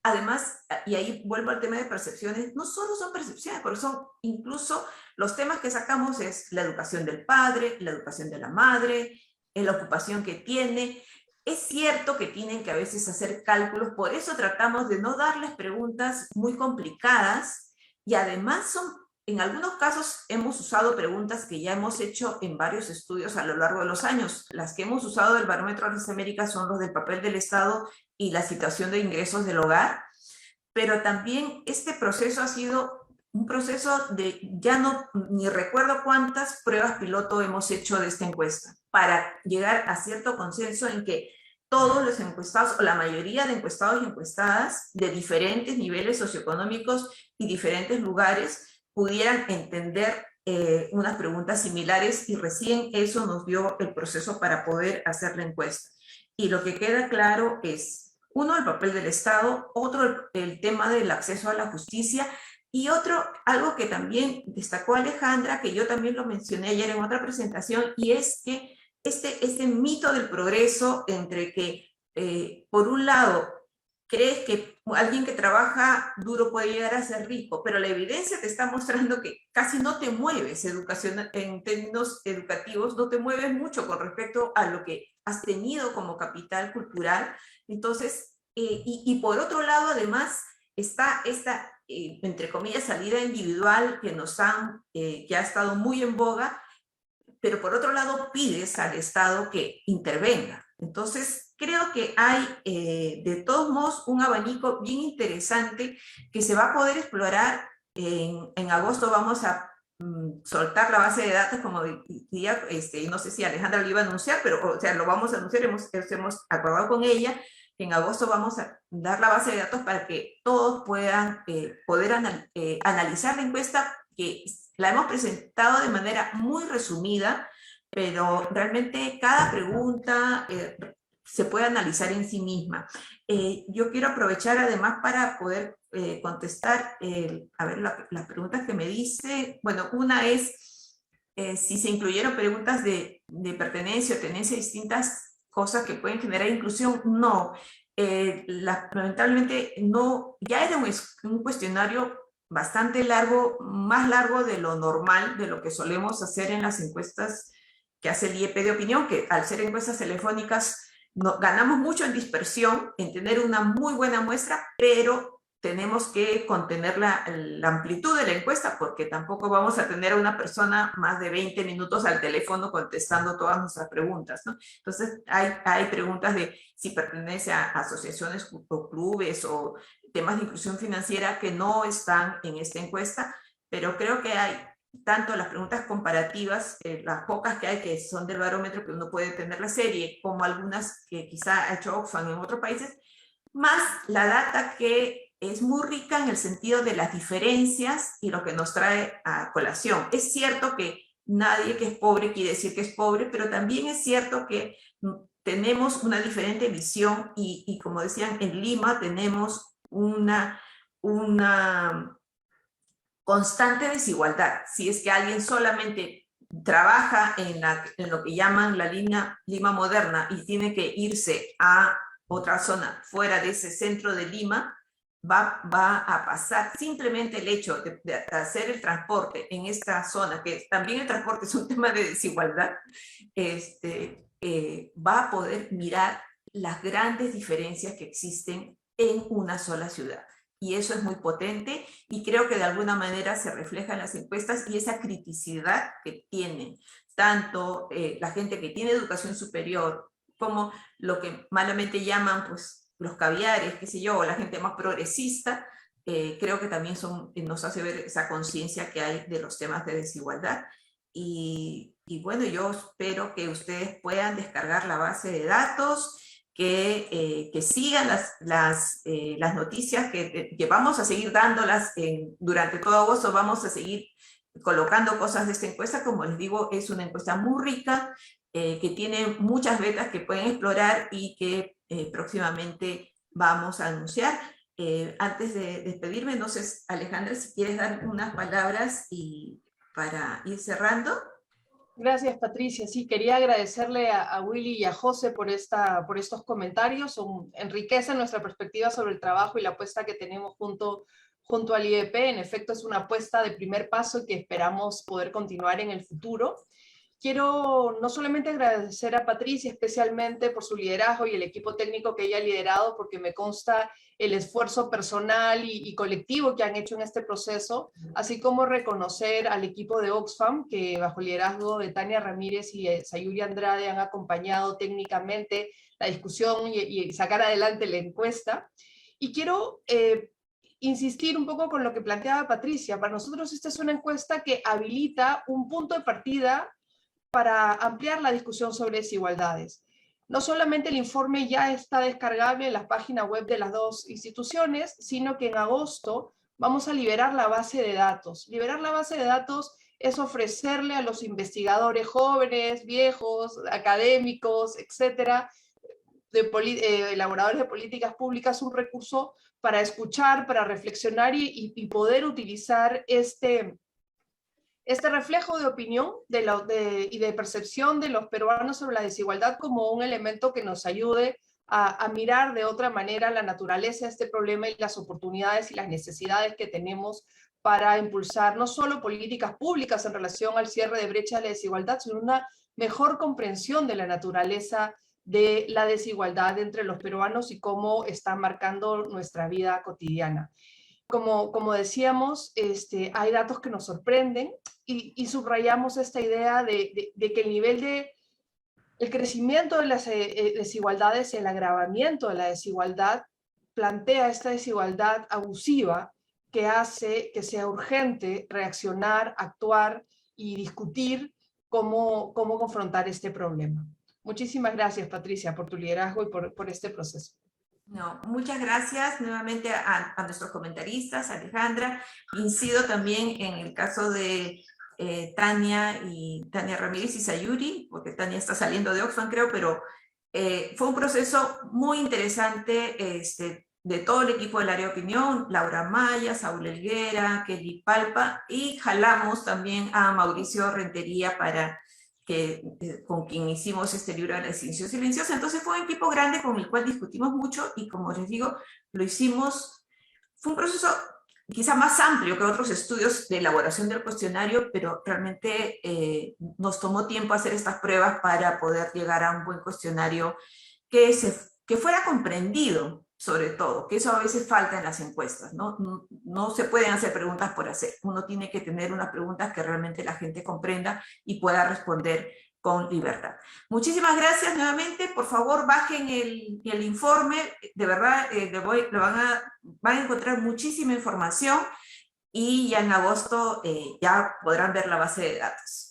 además, y ahí vuelvo al tema de percepciones, no solo son percepciones, pero son incluso los temas que sacamos es la educación del padre, la educación de la madre, la ocupación que tiene. Es cierto que tienen que a veces hacer cálculos, por eso tratamos de no darles preguntas muy complicadas, y además en algunos casos hemos usado preguntas que ya hemos hecho en varios estudios a lo largo de los años. Las que hemos usado del Barómetro de las Américas son los del papel del Estado y la situación de ingresos del hogar, pero también este proceso ha sido un proceso de, ya no, ni recuerdo cuántas pruebas piloto hemos hecho de esta encuesta, para llegar a cierto consenso en que todos los encuestados, o la mayoría de encuestados y encuestadas de diferentes niveles socioeconómicos y diferentes lugares, pudieran entender unas preguntas similares, y recién eso nos dio el proceso para poder hacer la encuesta. Y lo que queda claro es, uno, el papel del Estado, otro, el tema del acceso a la justicia, y otro, algo que también destacó Alejandra, que yo también lo mencioné ayer en otra presentación, y es que este mito del progreso entre que, por un lado, crees que alguien que trabaja duro puede llegar a ser rico, pero la evidencia te está mostrando que casi no te mueves en términos educativos, no te mueves mucho con respecto a lo que has tenido como capital cultural. Entonces, y por otro lado, además, está esta, entre comillas, salida individual que ha estado muy en boga, pero por otro lado pides al Estado que intervenga. Entonces, creo que hay de todos modos un abanico bien interesante que se va a poder explorar. En agosto vamos a soltar la base de datos, como decía, no sé si Alejandra lo iba a anunciar, pero o sea, lo vamos a anunciar, hemos acordado con ella que en agosto vamos a dar la base de datos para que todos puedan analizar la encuesta, que la hemos presentado de manera muy resumida, pero realmente cada pregunta se puede analizar en sí misma. Yo quiero aprovechar además para poder contestar, a ver, las preguntas que me dice. Bueno, una es si se incluyeron preguntas de pertenencia o tenencia a distintas cosas que pueden generar inclusión. No, lamentablemente no, ya era un cuestionario bastante largo, más largo de lo normal, de lo que solemos hacer en las encuestas que hace el IEP de opinión, que al ser encuestas telefónicas ganamos mucho en dispersión, en tener una muy buena muestra, pero tenemos que contener la amplitud de la encuesta, porque tampoco vamos a tener a una persona más de 20 minutos al teléfono contestando todas nuestras preguntas, ¿no? Entonces hay preguntas de si pertenece a asociaciones o clubes o temas de inclusión financiera que no están en esta encuesta, pero creo que hay tanto las preguntas comparativas, las pocas que hay que son del barómetro, que uno puede tener la serie, como algunas que quizá ha hecho Oxfam en otros países, más la data que es muy rica en el sentido de las diferencias y lo que nos trae a colación. Es cierto que nadie que es pobre quiere decir que es pobre, pero también es cierto que tenemos una diferente visión y como decían, en Lima tenemos una constante desigualdad. Si es que alguien solamente trabaja en lo que llaman la Lima moderna y tiene que irse a otra zona fuera de ese centro de Lima, va a pasar simplemente el hecho de hacer el transporte en esta zona, que también el transporte es un tema de desigualdad, va a poder mirar las grandes diferencias que existen en una sola ciudad. Y eso es muy potente y creo que de alguna manera se refleja en las encuestas y esa criticidad que tienen tanto la gente que tiene educación superior como lo que malamente llaman pues los caviares, qué sé yo, o la gente más progresista, creo que también nos hace ver esa conciencia que hay de los temas de desigualdad. Y bueno, yo espero que ustedes puedan descargar la base de datos, que sigan las noticias que vamos a seguir dándolas durante todo agosto, vamos a seguir colocando cosas de esta encuesta. Como les digo, es una encuesta muy rica, que tiene muchas betas que pueden explorar y que próximamente vamos a anunciar. Antes de despedirme, no sé, Alejandra, si quieres dar unas palabras para ir cerrando. Gracias, Patricia. Sí, quería agradecerle a Willy y a José por estos comentarios. Enriquecen nuestra perspectiva sobre el trabajo y la apuesta que tenemos junto al IEP. En efecto, es una apuesta de primer paso que esperamos poder continuar en el futuro. Quiero no solamente agradecer a Patricia especialmente por su liderazgo y el equipo técnico que ella ha liderado, porque me consta el esfuerzo personal y colectivo que han hecho en este proceso, así como reconocer al equipo de Oxfam, que bajo el liderazgo de Tania Ramírez y Sayuri Andrade han acompañado técnicamente la discusión y sacar adelante la encuesta. Y quiero insistir un poco con lo que planteaba Patricia. Para nosotros esta es una encuesta que habilita un punto de partida para ampliar la discusión sobre desigualdades. No solamente el informe ya está descargable en la página web de las dos instituciones, sino que en agosto vamos a liberar la base de datos. Liberar la base de datos es ofrecerle a los investigadores jóvenes, viejos, académicos, etcétera, elaboradores de políticas públicas, un recurso para escuchar, para reflexionar y poder utilizar este reflejo de opinión y de percepción de los peruanos sobre la desigualdad como un elemento que nos ayude a mirar de otra manera la naturaleza de este problema y las oportunidades y las necesidades que tenemos para impulsar no solo políticas públicas en relación al cierre de brechas de la desigualdad, sino una mejor comprensión de la naturaleza de la desigualdad entre los peruanos y cómo está marcando nuestra vida cotidiana. Como decíamos, hay datos que nos sorprenden y subrayamos esta idea de que el nivel el crecimiento de las desigualdades y el agravamiento de la desigualdad plantea esta desigualdad abusiva que hace que sea urgente reaccionar, actuar y discutir cómo confrontar este problema. Muchísimas gracias, Patricia, por tu liderazgo y por este proceso. No, muchas gracias nuevamente a nuestros comentaristas, Alejandra. Incido también en el caso de Tania Ramírez y Sayuri, porque Tania está saliendo de Oxfam, creo, pero fue un proceso muy interesante de todo el equipo del área de opinión, Laura Maya, Saúl Helguera, Kelly Palpa, y jalamos también a Mauricio Rentería con quien hicimos este libro de la extinción silenciosa. Entonces fue un equipo grande con el cual discutimos mucho y, como les digo, fue un proceso quizá más amplio que otros estudios de elaboración del cuestionario, pero realmente nos tomó tiempo hacer estas pruebas para poder llegar a un buen cuestionario que fuera comprendido, sobre todo, que eso a veces falta en las encuestas, ¿no? No se pueden hacer preguntas por hacer. Uno tiene que tener unas preguntas que realmente la gente comprenda y pueda responder con libertad. Muchísimas gracias nuevamente. Por favor, bajen el informe. De verdad, van a encontrar muchísima información y ya en agosto ya podrán ver la base de datos.